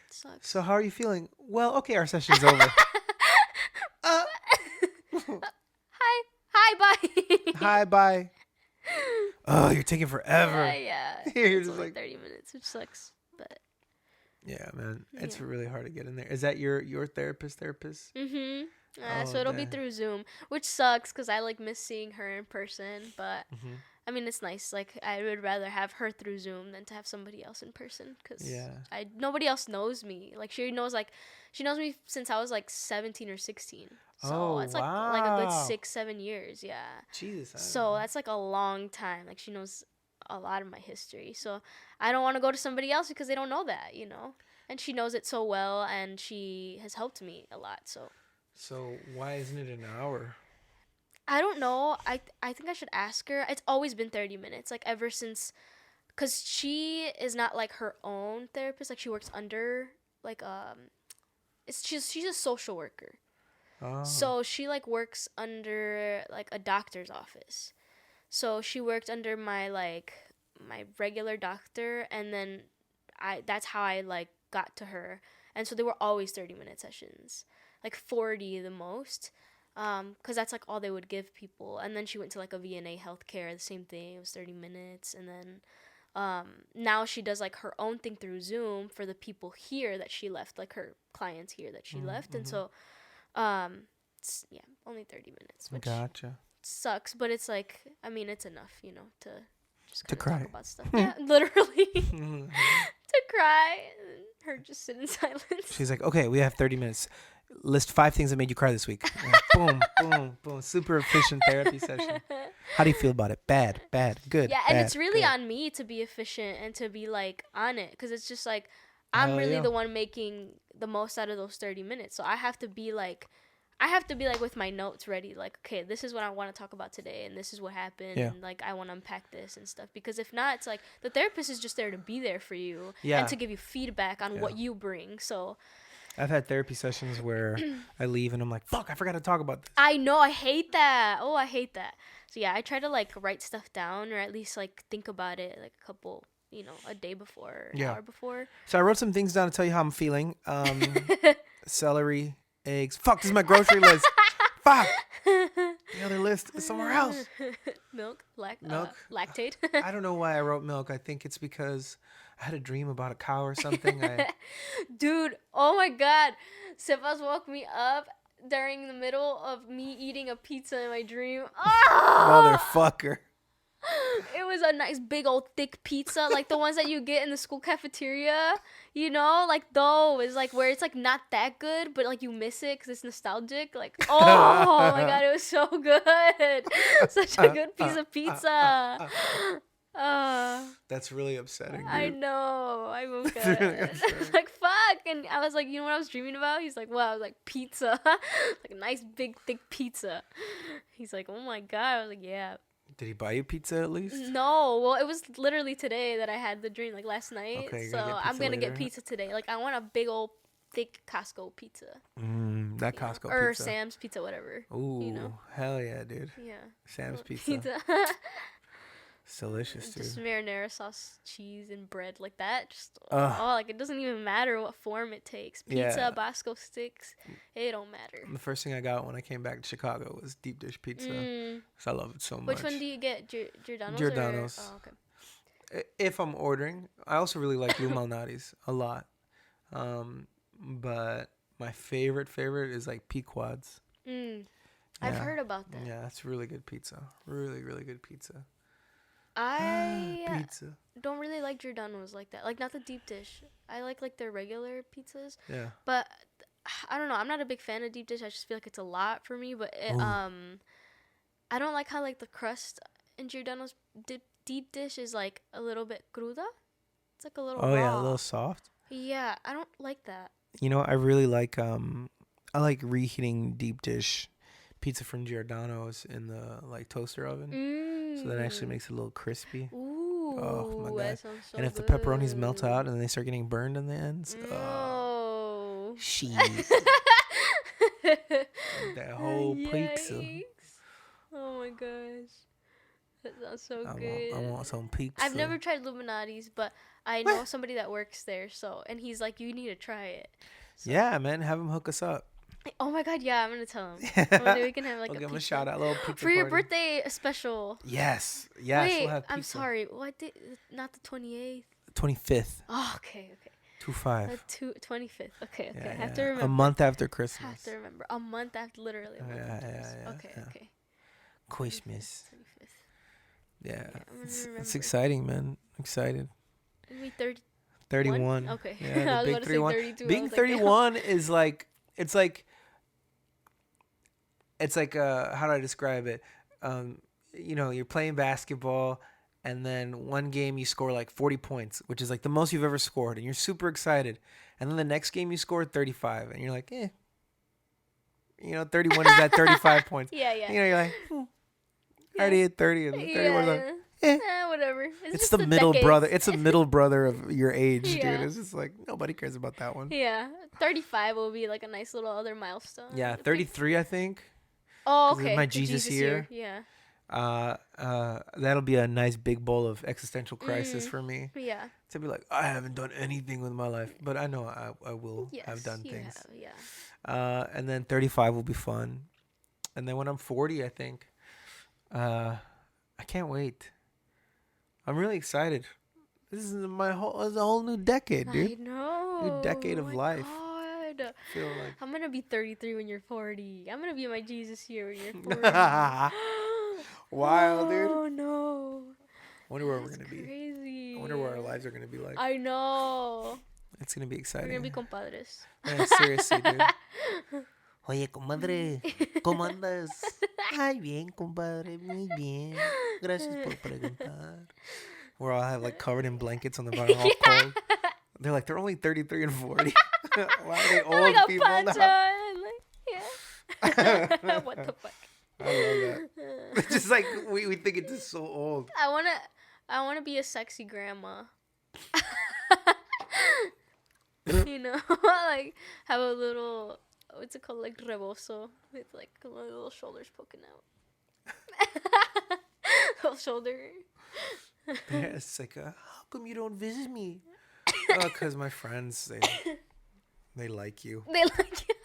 Sucks. So how are you feeling? Well, okay, our session's over. Hi, bye. Hi, bye. Oh, you're taking forever. Yeah. You're It's just only like 30 minutes, which sucks, but. Yeah, man. It's really hard to get in there. Is that your therapist? Mm-hmm. So it'll be through Zoom, which sucks because I like miss seeing her in person. But I mean, it's nice. Like, I would rather have her through Zoom than to have somebody else in person, because nobody else knows me. Like, she knows me since I was like 17 or 16. So it's like a good 6-7 years. Yeah. Jesus. So that's like a long time. Like, she knows a lot of my history. So I don't want to go to somebody else because they don't know that, And she knows it so well, and she has helped me a lot. So why isn't it an hour? I don't know. I think I should ask her. It's always been 30 minutes, like ever since, because she is not like her own therapist. Like, she works under like she's a social worker. Oh. So she like works under like a doctor's office. So she worked under my regular doctor, and then that's how I like got to her. And so they were always 30-minute sessions, like 40 the most, because that's like all they would give people. And then she went to like a VNA healthcare, the same thing, it was 30 minutes. And then now she does like her own thing through Zoom for the people here that she left, like her clients here that she left. And so it's only 30 minutes, which Gotcha. sucks, but it's like, I mean, it's enough, to just to cry talk about stuff. Yeah, literally. To cry, and her just sit in silence. She's like, okay, we have 30 minutes. list 5 things that made you cry this week. Boom, boom, boom. Super efficient therapy session. How do you feel about it? Bad, good. Yeah, and bad, it's really good. on me to be efficient and to be like on it, because it's just like I'm Hell really yeah. the one making the most out of those 30 minutes. So I have to be like with my notes ready, like, okay, this is what I want to talk about today, and this is what happened, Yeah. and like I want to unpack this and stuff. Because if not, it's like the therapist is just there to be there for you Yeah. and to give you feedback on Yeah. what you bring. So I've had therapy sessions where I leave and I'm like, fuck, I forgot to talk about this. I know, I hate that. Oh, I hate that. So yeah, I try to like write stuff down, or at least like think about it like a couple, a day before, an hour before. So I wrote some things down to tell you how I'm feeling. Celery, eggs. Fuck, this is my grocery list. Fuck. The other list is somewhere else. Milk, Milk. lactate. I don't know why I wrote milk. I think it's because I had a dream about a cow or something. Dude, oh my god. Sebas woke me up during the middle of me eating a pizza in my dream. Oh! Motherfucker. It was a nice big old thick pizza, like the ones that you get in the school cafeteria, like those, like where it's like not that good, but like you miss it because it's nostalgic. Like, oh my god, it was so good. Such a good piece of pizza. That's really upsetting, dude. I know. I woke up. Like, fuck. And I was like, you know what I was dreaming about? He's like, well, I was like, pizza. Like a nice big thick pizza. He's like, oh my god. I was like, yeah. Did he buy you pizza at least? No. Well, it was literally today that I had the dream, like last night. Okay, so I'm going to get pizza today. Like, I want a big old thick Costco pizza. That Costco pizza. Or Sam's pizza, whatever. Ooh, hell yeah, dude. Yeah. Sam's pizza. It's delicious, dude. Just marinara sauce, cheese, and bread like that. Just like it doesn't even matter what form it takes. Pizza, Bosco sticks, it don't matter. The first thing I got when I came back to Chicago was deep dish pizza. Because I love it so much. Which one do you get? Giordano's? Giordano's. Oh, okay. If I'm ordering, I also really like Lou Malnati's a lot. But my favorite is like Pequod's. I've heard about that. Yeah, that's really good pizza. Really, really good pizza. I don't really like Giordano's like that. Like, not the deep dish. I like their regular pizzas. Yeah. But I don't know. I'm not a big fan of deep dish. I just feel like it's a lot for me. But I don't like how like the crust in Giordano's deep dish is like a little bit cruda. It's like a little raw. Yeah, a little soft. Yeah, I don't like that. You know, I really like I like reheating deep dish pizza from Giordano's in the like toaster oven. So that actually makes it a little crispy. Ooh, oh my god! That sounds so and if good. the pepperonis melt out and then they start getting burned in the ends, shit. That whole pizza. Oh my gosh, that sounds so good. I want some pizza. I've never tried Illuminati's, but I know somebody that works there. And he's like, you need to try it. So. Yeah, man, have him hook us up. Oh my god, yeah, I'm gonna tell him. One day we can have like we'll a give him pizza. a shout out, little pizza for your party. birthday special. Yes. Wait, we'll have pizza. I'm sorry. What day? Not the 28th. 25th. Oh, okay. 25. 25th. Okay. Yeah, I have to remember. A month after Christmas. I have to remember. A month after, literally. Okay. Christmas. 25th. Yeah. I'm it's exciting, man. Excited. Maybe 30. 31. Okay. Yeah, the big 31. 32. Being 31 is like it's like how do I describe it? You're playing basketball and then one game you score like 40 points, which is like the most you've ever scored, and you're super excited. And then the next game you score 35 and you're like, 31 is at 35 points. Yeah. You're like, I already hit 30 and 31 is like, whatever. It's the middle decades. brother. It's a middle brother of your age, dude. Yeah. It's just like nobody cares about that one. Yeah. 35 will be like a nice little other milestone. Yeah, 33 I think. Oh, okay. My Jesus year. Yeah. That'll be a nice big bowl of existential crisis for me. Yeah. To be like, I haven't done anything with my life, but I know I will have done things. Yeah. And then 35 will be fun. And then when I'm 40, I think, I can't wait. I'm really excited. This is a whole new decade, dude. I know. New decade of life. God. I feel like I'm gonna be 33 when you're 40. I'm gonna be in my Jesus year when you're 40. Wild, dude. Oh no. I wonder where we're gonna be. Crazy. I wonder what our lives are gonna be like. I know. It's gonna be exciting. We're gonna be compadres. Yeah, seriously, dude. Oye, comadre, ¿cómo andas? Ay, bien, compadre, muy bien. Gracias por preguntar. We're all have like covered in blankets on the bottom, all cold. They're like, they're only 33 and 40. Why are they old like people now? And yeah. What the fuck? I love that. It's just like we think it's just so old. I wanna be a sexy grandma. You know, like have a little, what's it called, like rebozo with like little shoulders poking out. Little shoulder. Yeah, it's like, how come you don't visit me? Oh, because my friends, they like you. They like you.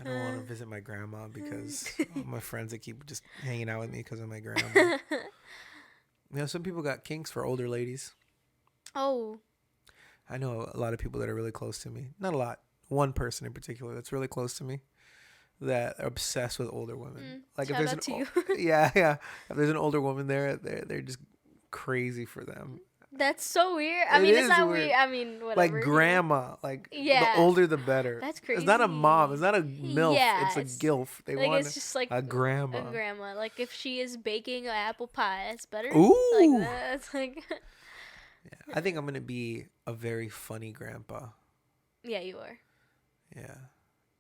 I don't want to visit my grandma because all my friends that keep just hanging out with me because of my grandma. You know, some people got kinks for older ladies. Oh. I know a lot of people that are really close to me. Not a lot. One person in particular that's really close to me that are obsessed with older women. Like if there's yeah. If there's an older woman there, they're just crazy for them. That's so weird. I mean, it's not weird. I mean, whatever. Like grandma. Like the older the better. That's crazy. It's not a mom. It's not a MILF. Yeah, it's a GILF. They like, want it's just like a grandma. A grandma. Like if she is baking an apple pie, that's better. Ooh. Like that's like. Yeah, I think I'm gonna be a very funny grandpa. Yeah, you are. Yeah,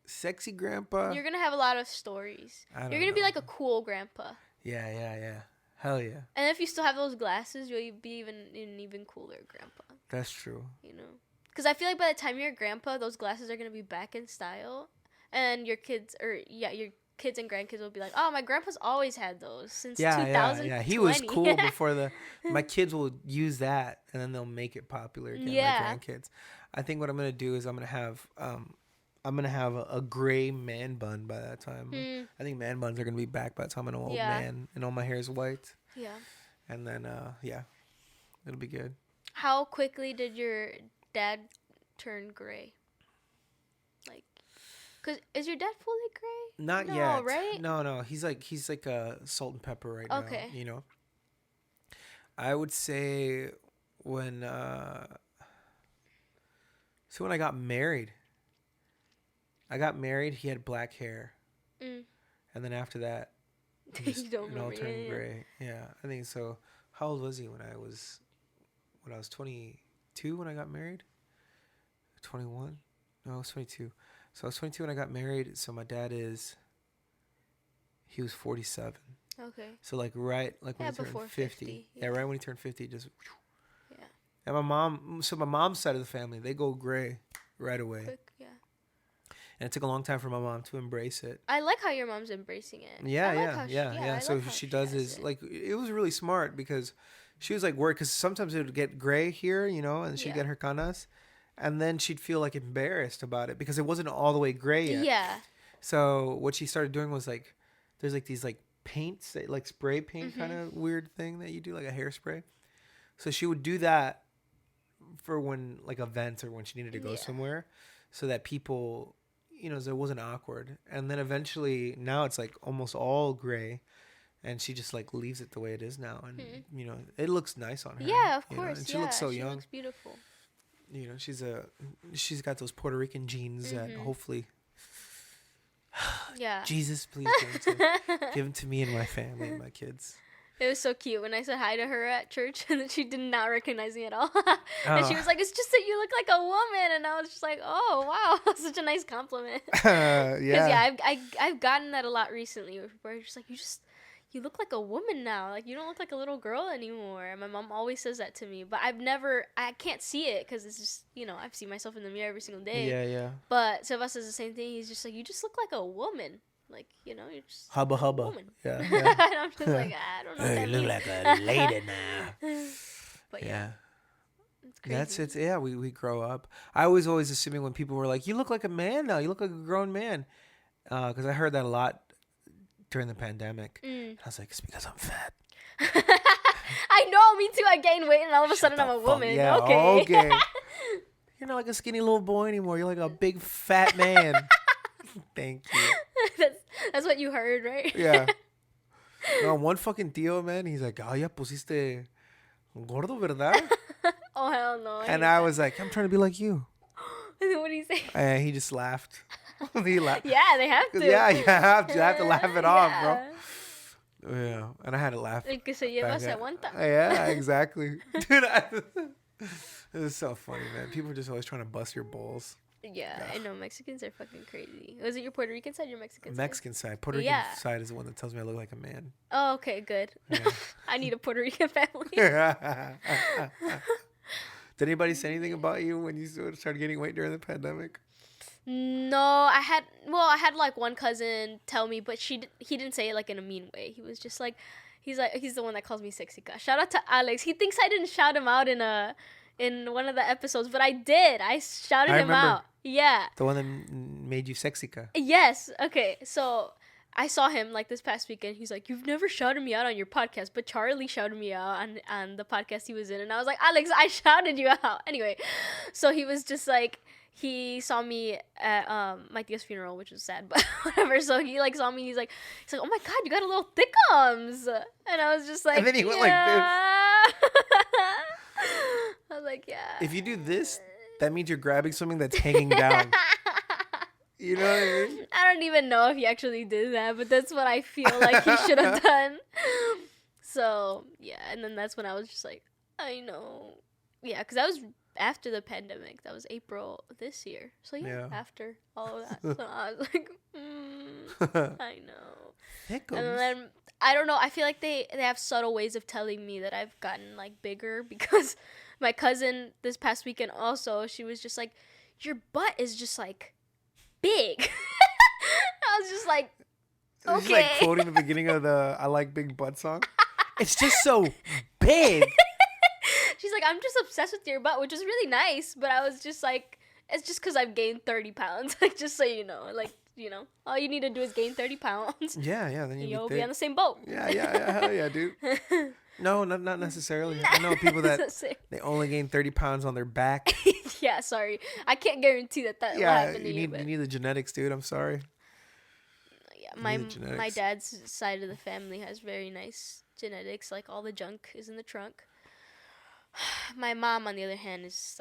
sexy grandpa. You're gonna have a lot of stories. You're gonna be like a cool grandpa. Yeah. Hell yeah. And if you still have those glasses, you'll be an even cooler grandpa. That's true. You know, because I feel like by the time you're a grandpa, those glasses are gonna be back in style, and your kids and grandkids will be like, "Oh, my grandpa's always had those since 2020." Yeah. He was cool before my kids will use that, and then they'll make it popular again. Yeah. My grandkids. I think what I'm gonna do is I'm gonna have a gray man bun by that time. I think man buns are gonna be back by the time I'm an old man and all my hair is white. Yeah. And then it'll be good. How quickly did your dad turn gray? Like, cause is your dad fully gray? Not no, yet. Right? No. He's like a salt and pepper right now. Okay. You know. I would say when I got married. He had black hair. And then after that, you don't remember. Turned gray. Yeah, I think so. How old was he when I was 22 when I got married? 21? No, I was 22. So I was 22 when I got married. So my dad he was 47. Okay. So like right when he turned 50. Yeah, right when he turned 50, just. Yeah. And my mom's side of the family, they go gray right away. Quick, yeah. And it took a long time for my mom to embrace it. I like how your mom's embracing it. Yeah. So she does is like, it was really smart because she was like worried because sometimes it would get gray here, you know, and she'd get her canas. And then she'd feel like embarrassed about it because it wasn't all the way gray yet. Yeah. So what she started doing was like, there's like these like paints, like spray paint kind of weird thing that you do, like a hairspray. So she would do that for when like events or when she needed to go somewhere so that people... You know, so it wasn't awkward. And then eventually, now it's like almost all gray. And she just like leaves it the way it is now. And, you know, it looks nice on her. Yeah, of course. Know? And she looks so young. She looks beautiful. You know, she's got those Puerto Rican genes that hopefully... Jesus, please give them to me and my family and my kids. It was so cute when I said hi to her at church and she did not recognize me at all. And she was like, "It's just that you look like a woman." And I was just like, "Oh, wow, such a nice compliment." Because I've gotten that a lot recently where just like, you look like a woman now. Like you don't look like a little girl anymore. And my mom always says that to me, but I can't see it because it's just, you know, I've seen myself in the mirror every single day. Yeah. But Silva says the same thing. He's just like, "You just look like a woman." Like, you know, you're just hubba. Woman. Yeah. And I'm just like, I don't know. You look like a lady now. But yeah. It's crazy. That's it. Yeah, we grow up. I was always assuming when people were like, "You look like a man now. You look like a grown man," because I heard that a lot during the pandemic. I was like, "It's because I'm fat." I know, me too. I gained weight, and all of a sudden I'm a woman. Yeah, okay. You're not like a skinny little boy anymore. You're like a big fat man. Thank you. That's what you heard, right? Yeah. No, one fucking tío, man, he's like, "Ah, ya pusiste gordo, ¿verdad?" Oh, Oh, hell no. And I was like, I'm trying to be like you. What do you say? And he just laughed. He laughed. Yeah, they have to. Yeah, you have to laugh it off, bro. Yeah. Yeah, and I had to laugh. El que se lleva se aguanta. Yeah, exactly. Dude, it was so funny, man. People are just always trying to bust your balls. Yeah, I know. Mexicans are fucking crazy. Was it your Puerto Rican side or your Mexican side? Mexican side. Puerto Rican side is the one that tells me I look like a man. Oh, okay, good. Yeah. I need a Puerto Rican family. Did anybody say anything about you when you started gaining weight during the pandemic? No, I had like one cousin tell me, but he didn't say it like in a mean way. He was just like, he's the one that calls me Sexica. Shout out to Alex. He thinks I didn't shout him out in one of the episodes, but I did. I shouted him out. Yeah. The one that made you Sexica. Yes. Okay. So I saw him like this past weekend. He's like, "You've never shouted me out on your podcast, but Charlie shouted me out on the podcast he was in." And I was like, "Alex, I shouted you out." Anyway, so he was just like, he saw me at my tia's funeral, which was sad, but whatever. So he like saw me. He's like, "Oh my God, you got a little thickums," and I was just like, and then he went like this. I was like, "Yeah." If you do this, that means you're grabbing something that's hanging down. You know what I mean? I don't even know if he actually did that, but that's what I feel like he should have done. So, yeah. And then that's when I was just like, I know. Yeah, because that was after the pandemic. That was April this year. So, yeah. After all of that. So I was like, I know. Hiccums. And then, I don't know. I feel like they have subtle ways of telling me that I've gotten, like, bigger. Because my cousin this past weekend also, she was just like, your butt is just, like, big. I was just like, okay. Just like quoting the beginning of the I Like Big Butt song. It's just so big. She's like, I'm just obsessed with your butt, which is really nice. But I was just like, it's just because I've gained 30 pounds. Like, just so you know. Like, you know, all you need to do is gain 30 pounds. Yeah. Then you'll be on the same boat. Yeah. Hell yeah, dude. No, not necessarily. I know people that they only gain 30 pounds on their back. Yeah, sorry. I can't guarantee that will happen to you. You need the genetics, dude. I'm sorry. Yeah, my dad's side of the family has very nice genetics. Like, all the junk is in the trunk. My mom, on the other hand, is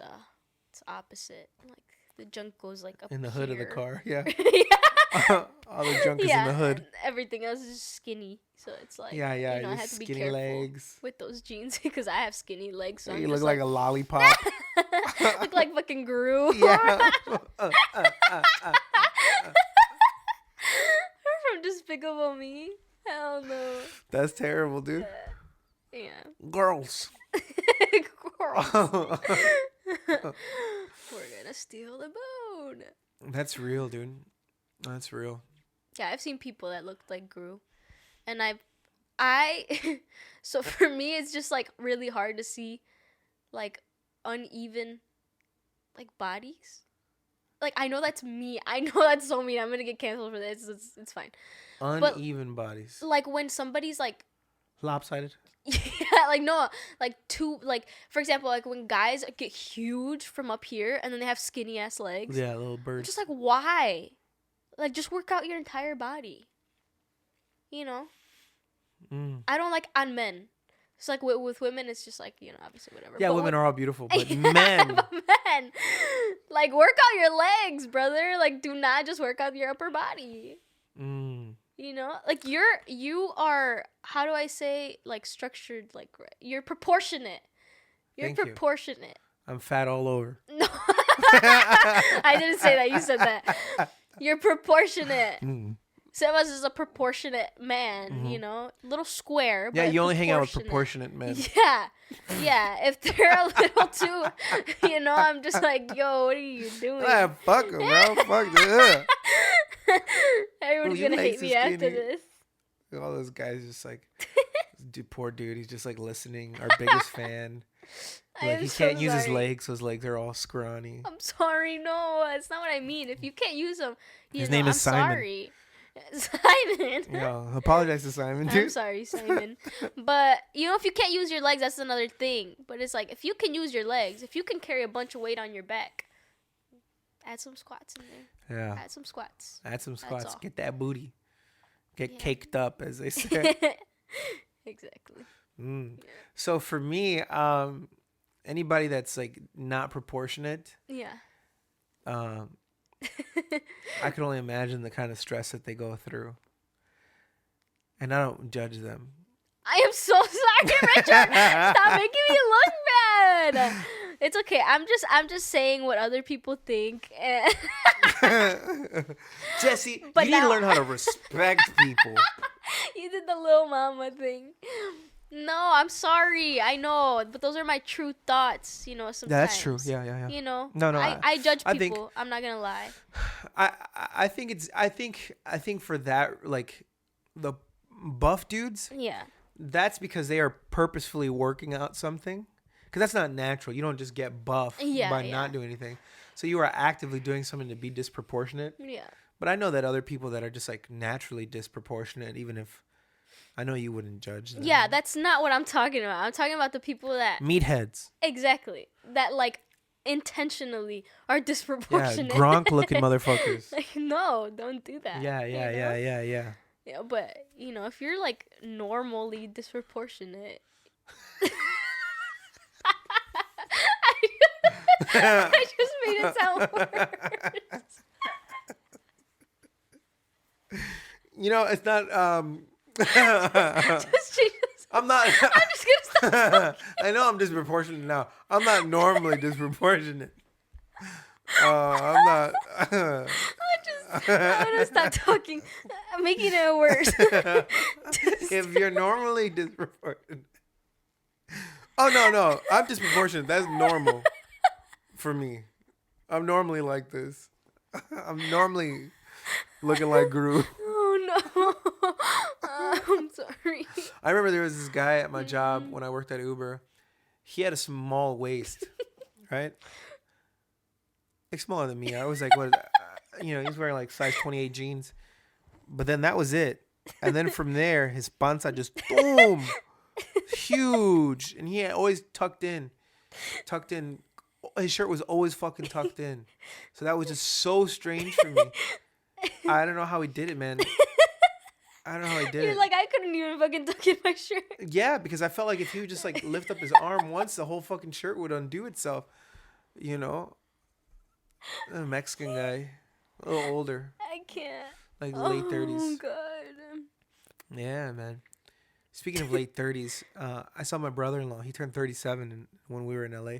it's opposite. Like, the junk goes, like, up in the hood of the car, yeah. Yeah. All the junk is in the hood. Everything else is skinny. So it's like, yeah. You know, I have to be careful legs with those jeans because I have skinny legs. So you look like a lollipop. Look like fucking Gru. Yeah. From Despicable Me. Hell no. That's terrible, dude. Yeah. Girls. Girls. We're gonna steal the boat. That's real, dude. That's real. Yeah, I've seen people that looked like Gru. And I so for me it's just like really hard to see like uneven like bodies. Like, I know that's me. I know that's so mean. I'm gonna get canceled for this. It's fine. Uneven bodies. Like when somebody's like lopsided. Yeah, like no, like two, like for example, like when guys get huge from up here and then they have skinny ass legs. Yeah, little birds. Just like, why? Like, just work out your entire body. You know? I don't like on men. It's like with women, it's just like, you know, obviously whatever. Yeah, but women are all beautiful, but men. But men, like, work out your legs, brother. Like, do not just work out your upper body. You know, like you are. How do I say, like, structured? Like, you're proportionate. You're proportionate. I'm fat all over. No, I didn't say that. You said that. You're proportionate. Sebas is a proportionate man, you know? Little square, but yeah, you only hang out with proportionate men. Yeah. Yeah, if they're a little too, you know, I'm just like, yo, what are you doing? Fuck them, bro. Fuck them. Everyone's going to hate me after this. All those guys just like, poor dude, he's just like listening, our biggest fan. Like, he can't use his legs, so his legs are all scrawny. I'm sorry, no, that's not what I mean. If you can't use them, his name is Simon. Sorry. Simon. Yeah, apologize to Simon, dude. I'm sorry, Simon. But, you know, if you can't use your legs, that's another thing. But it's like, if you can use your legs, if you can carry a bunch of weight on your back, add some squats in there. Yeah. Add some squats. Get that booty. Get caked up, as they say. Exactly. Yeah. So for me, anybody that's like not proportionate. Yeah. I can only imagine the kind of stress that they go through. And I don't judge them. I am so sorry, Richard. Stop making me look bad. It's okay. I'm just saying what other people think. Jesse, But you need to now- learn how to respect people. You did the little mama thing. No, I'm sorry. I know, but those are my true thoughts. You know, sometimes. Yeah, that's true. Yeah. You know. No, I judge I people. I'm not gonna lie. I think for that, like the buff dudes, Yeah. that's because they are purposefully working out something. Because that's not natural. You don't just get buff by not doing anything. So you are actively doing something to be disproportionate. Yeah. But I know that other people that are just like naturally disproportionate, even if I know you wouldn't judge them. Yeah, that's not what I'm talking about. I'm talking about the people that Meatheads. exactly that like intentionally are Yeah, disproportionate. Gronk looking motherfuckers. Like, no, don't do that. Yeah. you know? Yeah, but if you're like normally disproportionate. I just made it sound worse. It's not Just change this. I'm not I'm just gonna stop. I know I'm disproportionate now. I'm not normally disproportionate. I'm not I'm gonna stop talking. I'm making it worse. if you're normally disproportionate. Oh no. I'm disproportionate. That's normal for me. I'm normally like this. I'm normally looking like Gru. Oh no. I'm sorry. I remember there was this guy at my job when I worked at Uber. He had a small waist, right? Like smaller than me. I was like, what? He was wearing like size 28 jeans. But then that was it. And then from there, his panza just boom, huge, and he had always tucked in. His shirt was always fucking tucked in. So that was just so strange for me. I don't know how he did it, man. I don't know how he did You're it. like, I couldn't even fucking tuck in my shirt. Yeah, because I felt like if he would just like lift up his arm once, the whole fucking shirt would undo itself. A Mexican guy, a little older, I can't. like late 30s. Oh god. Yeah, man. Speaking of late 30s, I saw my brother-in-law. He turned 37 when we were in LA.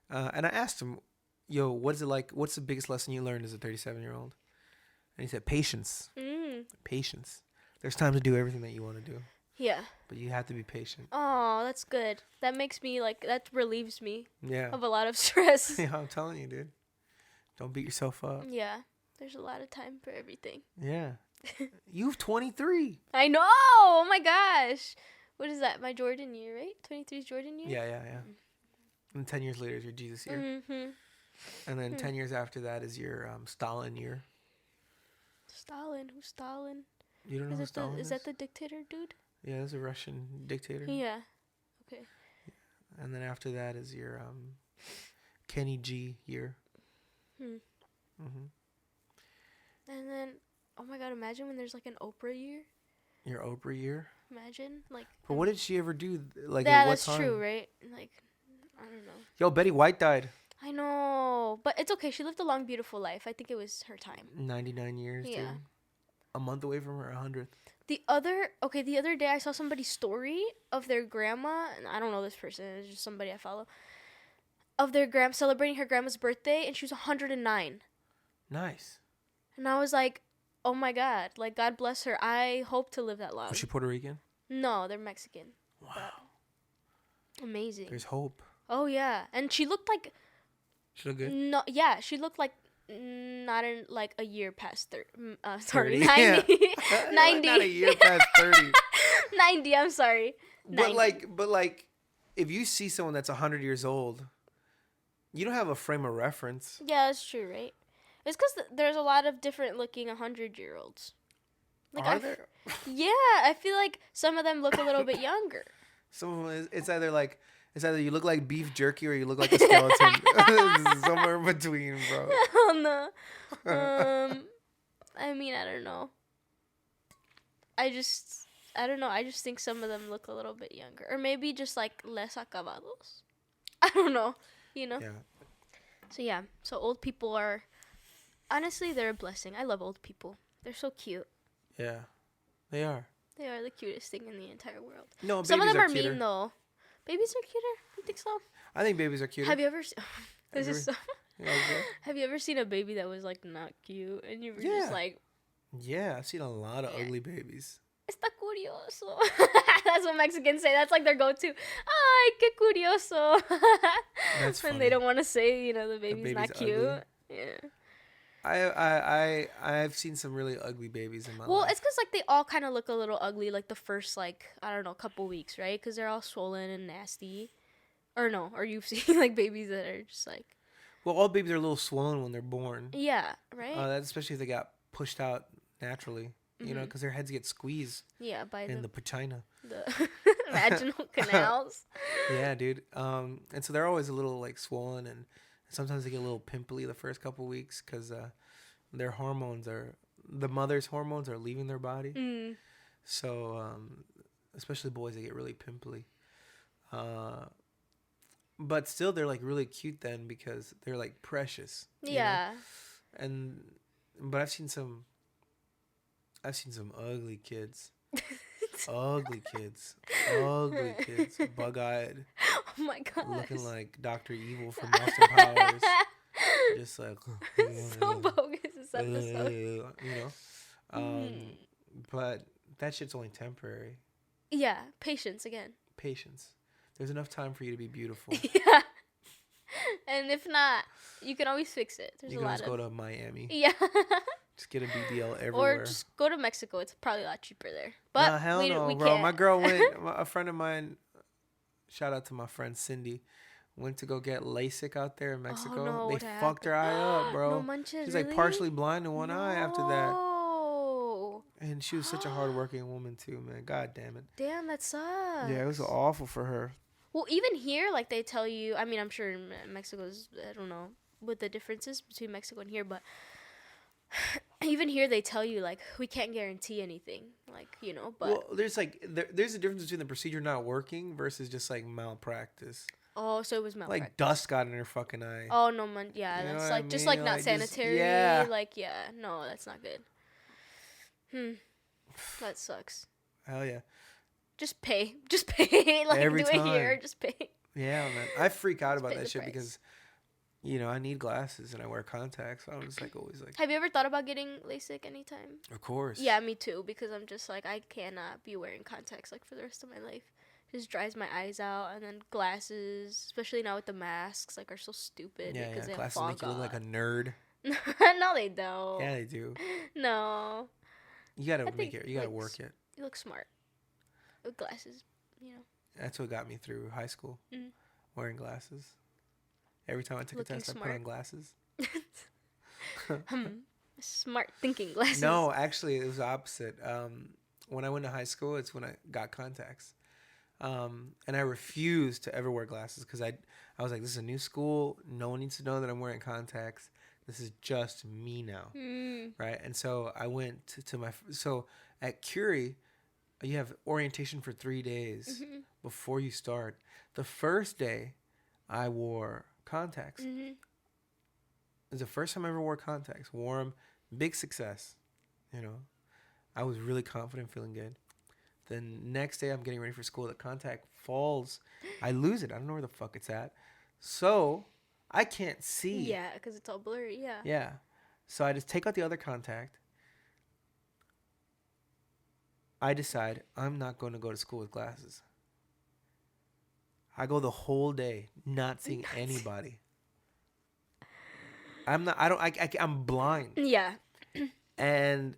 And I asked him, yo, what is it like? What's the biggest lesson you learned as a 37-year-old? And he said, patience. Patience. There's time to do everything that you want to do. Yeah. But you have to be patient. Oh, that's good. That makes me that relieves me Yeah. of a lot of stress. Yeah, I'm telling you, dude. Don't beat yourself up. Yeah. There's a lot of time for everything. Yeah. You've 23. I know. Oh my gosh. What is that? My Jordan year, right? 23's Jordan year? Yeah. And 10 years later is your Jesus year. Mm-hmm. And then 10 years after that is your Stalin year. Stalin? Who's Stalin? You don't know who Stalin is? Is that the dictator dude? Yeah, he's a Russian dictator. Yeah. Okay. And then after that is your Kenny G year. And then, oh my god, imagine when there's like an Oprah year. Your Oprah year? Imagine, like. But what did she ever do? Like, yeah, at what that's time? true, right? Like, I don't know. Yo, Betty White died. I know, but it's okay. She lived a long, beautiful life. I think it was her time. 99 years, Yeah. dude. A month away from her 100th. The other day I saw somebody's story of their grandma, and I don't know this person, it's just somebody I follow, of their celebrating her grandma's birthday, and she was 109. Nice. And I was like, oh my god, like, God bless her. I hope to live that long. Was she Puerto Rican? No, they're Mexican. Wow. Amazing. There's hope. Oh, yeah. And she looked like... She look good? No, yeah, she looked like not in like a year past 30. 90. Yeah. 90. Not a year past 30. 90, I'm sorry. 90. But like, if you see someone that's 100 years old, you don't have a frame of reference. Yeah, that's true, right? It's because there's a lot of different looking 100-year-olds. Like, Are there? Yeah, I feel like some of them look a little bit younger. It's either you look like beef jerky or you look like a skeleton. Somewhere in between, bro. Oh, no. I mean, I don't know. I don't know. I just think some of them look a little bit younger. Or maybe just like less acabados. I don't know. You know. Yeah. So yeah. So old people are honestly they're a blessing. I love old people. They're so cute. Yeah. They are. They are the cutest thing in the entire world. No, Some of babies them are are cuter. mean though. Babies are cuter. You think so? I think babies are cuter. Have you ever? Have This you is ever- so. Yeah, okay. Have you ever seen a baby that was like not cute and you were Yeah. just like, Yeah, I've seen a lot of Yeah. ugly babies. "Está curioso." That's what Mexicans say. That's like their go-to. Ay, qué curioso. That's When funny. they don't want to say, the baby's not baby's cute. ugly. Yeah. I've seen some really ugly babies in my Well, life. it's because like they all kind of look a little ugly like the first like I don't know couple weeks, right? Because they're all swollen and nasty. Or no, or you've seen like babies that are just like Well, all babies are a little swollen when they're born. yeah, right? That's especially if they got pushed out naturally. You know, Mhm. because their heads get squeezed Yeah, by in the the vagina. vaginal canals. Yeah, dude. And so they're always a little like swollen, and sometimes they get a little pimply the first couple weeks because their the mother's hormones are leaving their body. Mm. So, especially boys, they get really pimply. But still, they're like really cute then because they're like precious. you know? Yeah. But I've seen some ugly kids. Ugly kids. Ugly kids. Bug-eyed. Oh my gosh. Looking like Dr. Evil from Austin Powers. Just like... so bogus this episode. You know? But that shit's only temporary. Yeah, patience again. Patience. There's enough time for you to be beautiful. Yeah. And if not, you can always fix it. There's You a can lot always of go to Miami. Yeah. Just get a BBL everywhere. Or just go to Mexico. It's probably a lot cheaper there. But Nah, hell we, no, we bro. can't. My girl went. A friend of mine. Shout out to my friend Cindy. Went to go get LASIK out there in Mexico. no, They what fucked her eye up, No bro. manches, She's really? like partially blind in one eye after that. No. And she was such a hardworking woman too, man. God damn it. Damn, that sucks. Yeah, it was awful for her. Well, even here, like they tell you. I mean, I'm sure in Mexico's. I don't know what the difference is between Mexico and here, but even here they tell you like we can't guarantee anything, like But Well, there's like there's a difference between the procedure not working versus just like malpractice. oh, so it was malpractice. Like dust got in her fucking eye. Oh no, man. Yeah, You know that's what like I just mean? like not Like, just- sanitary. yeah. Like no, that's not good. That sucks. Hell yeah. Just pay. Like Every do it here. time. Just pay. Yeah, man. I freak out about pay that the shit price. because, I need glasses and I wear contacts. So I'm just like always like, Have you ever thought about getting LASIK anytime? of course. Yeah, me too. Because I'm just like I cannot be wearing contacts like for the rest of my life. It just dries my eyes out, and then glasses, especially now with the masks, like are so stupid Yeah, because they have glasses make fog you look like a on. nerd. No, they don't. Yeah, they do. No, You gotta I make think, it. You gotta like, work it. you look smart with glasses. That's what got me through high school. Mhm. Wearing glasses. Every time I took Looking a test, I put smart. on glasses. Smart thinking glasses. No, actually, it was the opposite. When I went to high school, it's when I got contacts. And I refused to ever wear glasses because I was like, this is a new school. No one needs to know that I'm wearing contacts. This is just me now. Right? And so I went so at Curie, you have orientation for 3 days before you start. The first day, I wore contacts. It was the first time I ever wore contacts. Wore them. Big success. I was really confident, feeling good. The next day, I'm getting ready for school. The contact falls. I lose it. I don't know where the fuck it's at. So, I can't see. Yeah, because it's all blurry. Yeah. Yeah. So, I just take out the other contact. I decide I'm not going to go to school with glasses. I go the whole day not seeing anybody. I'm blind. Yeah. And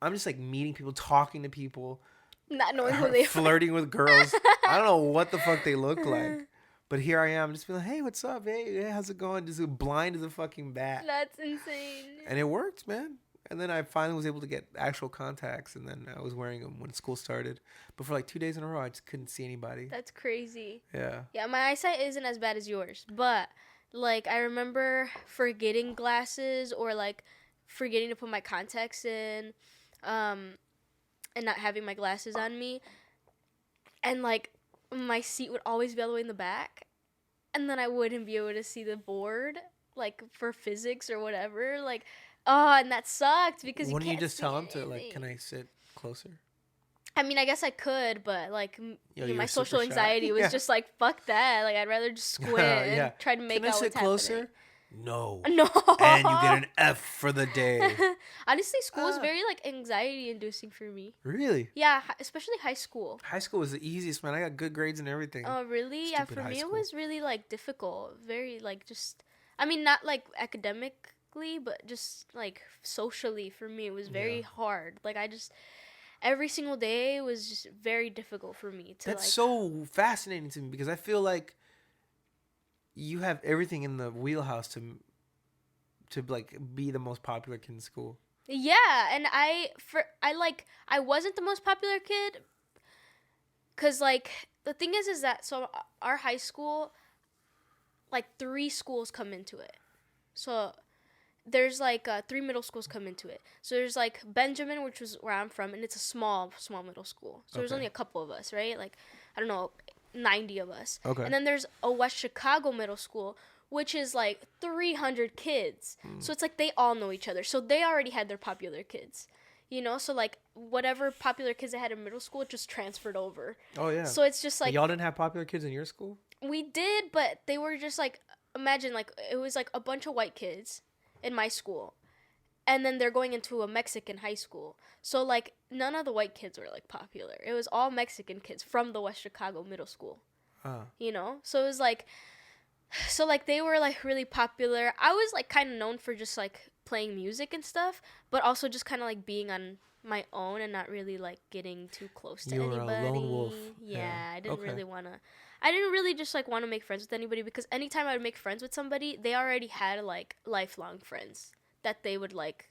I'm just like meeting people, talking to people. Not knowing who they are. Flirting with girls. I don't know what the fuck they look like. But here I am just being like, hey, what's up? Hey, how's it going? Just blind as a fucking bat. That's insane. And it worked, man. And then I finally was able to get actual contacts. And then I was wearing them when school started. But for like 2 days in a row, I just couldn't see anybody. That's crazy. Yeah. Yeah, my eyesight isn't as bad as yours. But, like, I remember forgetting glasses or, like, forgetting to put my contacts in. And not having my glasses on me. And, like, my seat would always be all the way in the back. and then I wouldn't be able to see the board, like, for physics or whatever. Like, oh, and that sucked because Wouldn't you you can't just see tell them to, anything. like, can I sit closer? I mean, I guess I could, but, like, my You're social super shy. anxiety was Yeah. just like, fuck that. Like, I'd rather just squint and try to make Can I out sit what's closer? happening. No. No. And you get an F for the day. Honestly, school is very, like, anxiety inducing for me. Really? Yeah, especially high school. High school was the easiest, man. I got good grades and everything. Oh, really? Stupid Yeah, for high me, school. it was really, like, difficult. Very, like, just, I mean, not, like, academically, but just, like, socially for me, it was very hard. Like, every single day was just very difficult for me to, That's like. so fascinating to me because I feel like you have everything in the wheelhouse to like be the most popular kid in school. Yeah, and I wasn't the most popular kid, cause like the thing is that so our high school, like 3 schools come into it, so there's like 3 middle schools come into it. So there's like Benjamin, which was where I'm from, and it's a small middle school. So there's only a couple of us, right? Like I don't know, 90 of us. Okay. And then there's a West Chicago middle school, which is like 300 kids. So it's like they all know each other. So they already had their popular kids. You know, so like whatever popular kids they had in middle school just transferred over. Oh yeah. So it's just like but y'all didn't have popular kids in your school? we did, but they were just like, imagine like it was like a bunch of white kids in my school. And then they're going into a Mexican high school. So like none of the white kids were like popular. It was all Mexican kids from the West Chicago middle school. You know? So it was like they were like really popular. I was like kind of known for just like playing music and stuff, but also just kind of like being on my own and not really like getting too close to anybody. You were a lone wolf. Yeah, I didn't really want to. I didn't really just like want to make friends with anybody because anytime I would make friends with somebody, they already had like lifelong friends that they would like,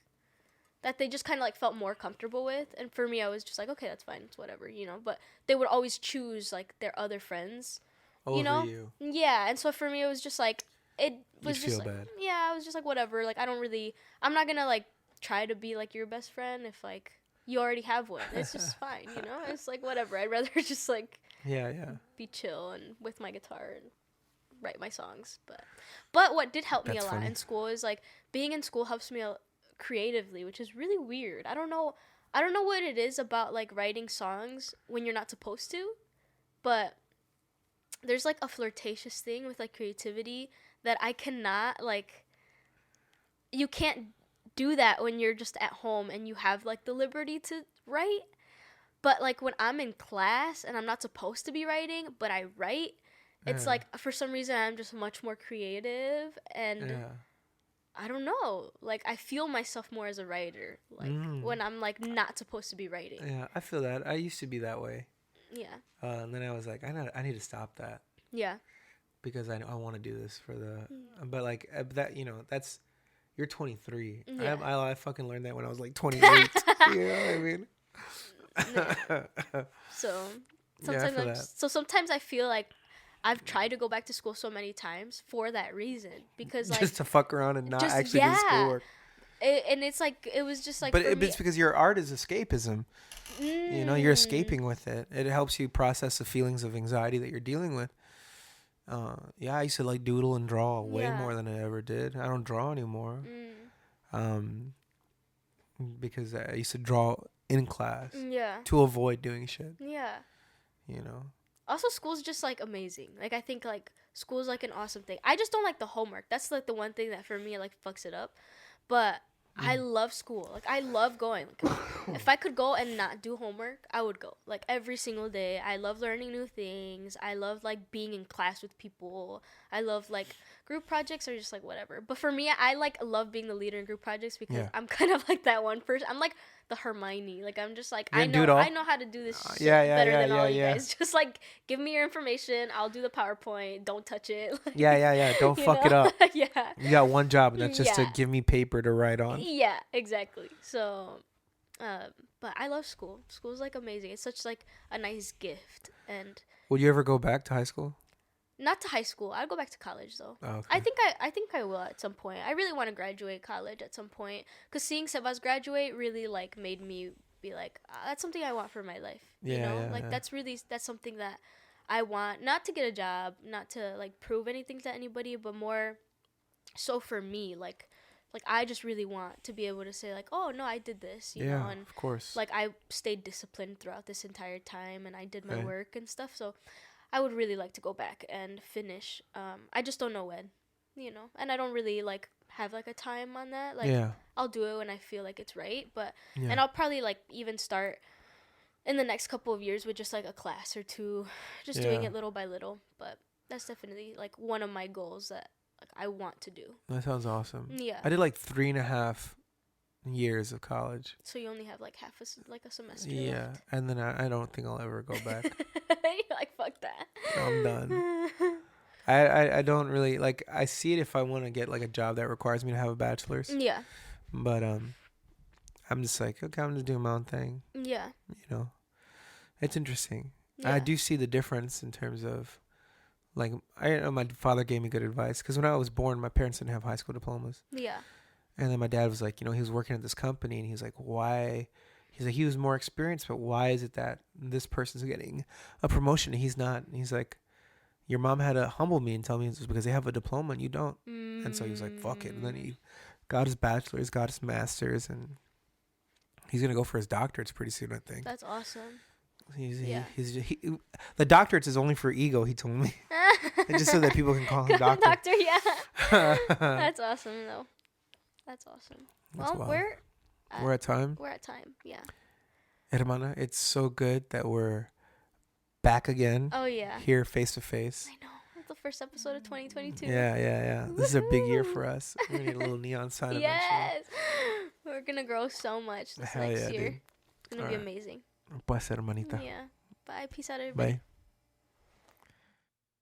that they just kind of like felt more comfortable with. And for me, I was just like, okay, that's fine, it's whatever, you know. But they would always choose like their other friends. Over you know? you. Yeah, and so for me, it was just like, it was You'd just feel like, bad. yeah, I was just like, whatever. Like, I'm not gonna like try to be like your best friend if like you already have one. It's just fine, you know? It's like, whatever. I'd rather just like Yeah. be chill and with my guitar and write my songs. But what did help me a lot funny. in school is like being in school helps me creatively, which is really weird. I don't know what it is about like writing songs when you're not supposed to, but there's like a flirtatious thing with like creativity that I cannot like. You can't do that when you're just at home and you have like the liberty to write. But like when I'm in class and I'm not supposed to be writing, but I write, it's like for some reason I'm just much more creative and I don't know. Like I feel myself more as a writer, like when I'm like not supposed to be writing. Yeah, I feel that. I used to be that way. Yeah. And then I was like, I need to stop that. Yeah. Because I want to do this for the, but like that, you know, that's, you're 23. Yeah. I fucking learned that when I was like 28. You know what I mean? So Yeah, sometimes I feel like I've tried to go back to school so many times for that reason because like just to fuck around and not actually do schoolwork. And it's like it was just like. But it's because your art is escapism. You know, you're escaping with it. It helps you process the feelings of anxiety that you're dealing with. Yeah, I used to like doodle and draw way more than I ever did. I don't draw anymore. Because I used to draw in class. Yeah. To avoid doing shit. Yeah. You know. Also, school's just like amazing. Like I think like school's like an awesome thing. I just don't like the homework. That's like the one thing that for me like fucks it up. But I love school. Like I love going. Like, if I could go and not do homework, I would go. Like every single day. I love learning new things. I love like being in class with people. I love like group projects or just like whatever. But for me, I like love being the leader in group projects because I'm kind of like that one person. I'm like the Hermione. Like I'm just like I know how to do this shit better than all you guys. Just like give me your information. I'll do the PowerPoint. Don't touch it. Like, yeah. Don't fuck it up. Yeah. You got one job, and that's just to give me paper to write on. Yeah, exactly. So, but I love school. School's like amazing. It's such like a nice gift. And would you ever go back to high school? Not to high school. I'd go back to college though. Oh, okay. I think I will at some point. I really want to graduate college at some point because seeing Sebas graduate really like made me be like, that's something I want for my life. Yeah, you know, yeah, like yeah. that's something that I want not to get a job, not to like prove anything to anybody, but more so for me, like I just really want to be able to say like, oh no, I did this, you know, and of course. like I stayed disciplined throughout this entire time, and I did my work and stuff. So I would really like to go back and finish. I just don't know when, you know, and I don't really like have like a time on that. Like I'll do it when I feel like it's right, but and I'll probably like even start in the next couple of years with just like a class or two, just doing it little by little. But that's definitely like one of my goals that like I want to do. That sounds awesome. Yeah. I did like 3.5 years of college. So you only have like half a semester left. And then I don't think I'll ever go back. You're like, fuck that. I'm done. I don't really like. I see it if I want to get like a job that requires me to have a bachelor's. Yeah. But I'm just like, okay, I'm just doing my own thing. Yeah. You know, it's interesting. Yeah. I do see the difference in terms of, like, I know my father gave me good advice because when I was born, my parents didn't have high school diplomas. Yeah. And then my dad was like, you know, he was working at this company, and he's like, why? He's like, he was more experienced, but why is it that this person's getting a promotion and he's not? And he's like, your mom had to humble me and tell me it's because they have a diploma and you don't. And so he was like, fuck it. And then he got his bachelor's, got his master's, and he's going to go for his doctorates pretty soon, I think. That's awesome. The doctorates is only for ego, he told me. Just so that people can call him doctor. Doctor, yeah. That's awesome, though. That's awesome. That's well, wild. We're at time? We're at time, yeah. Hermana, it's so good that we're back again. Oh, yeah. Here, face to face. I know. It's the first episode of 2022. Yeah. This is a big year for us. We're going to need a little neon sign eventually. Yes. We're going to grow so much this next year. Dude. It's going to be amazing. Pues, hermanita. Yeah. Bye. Peace out, everybody. Bye.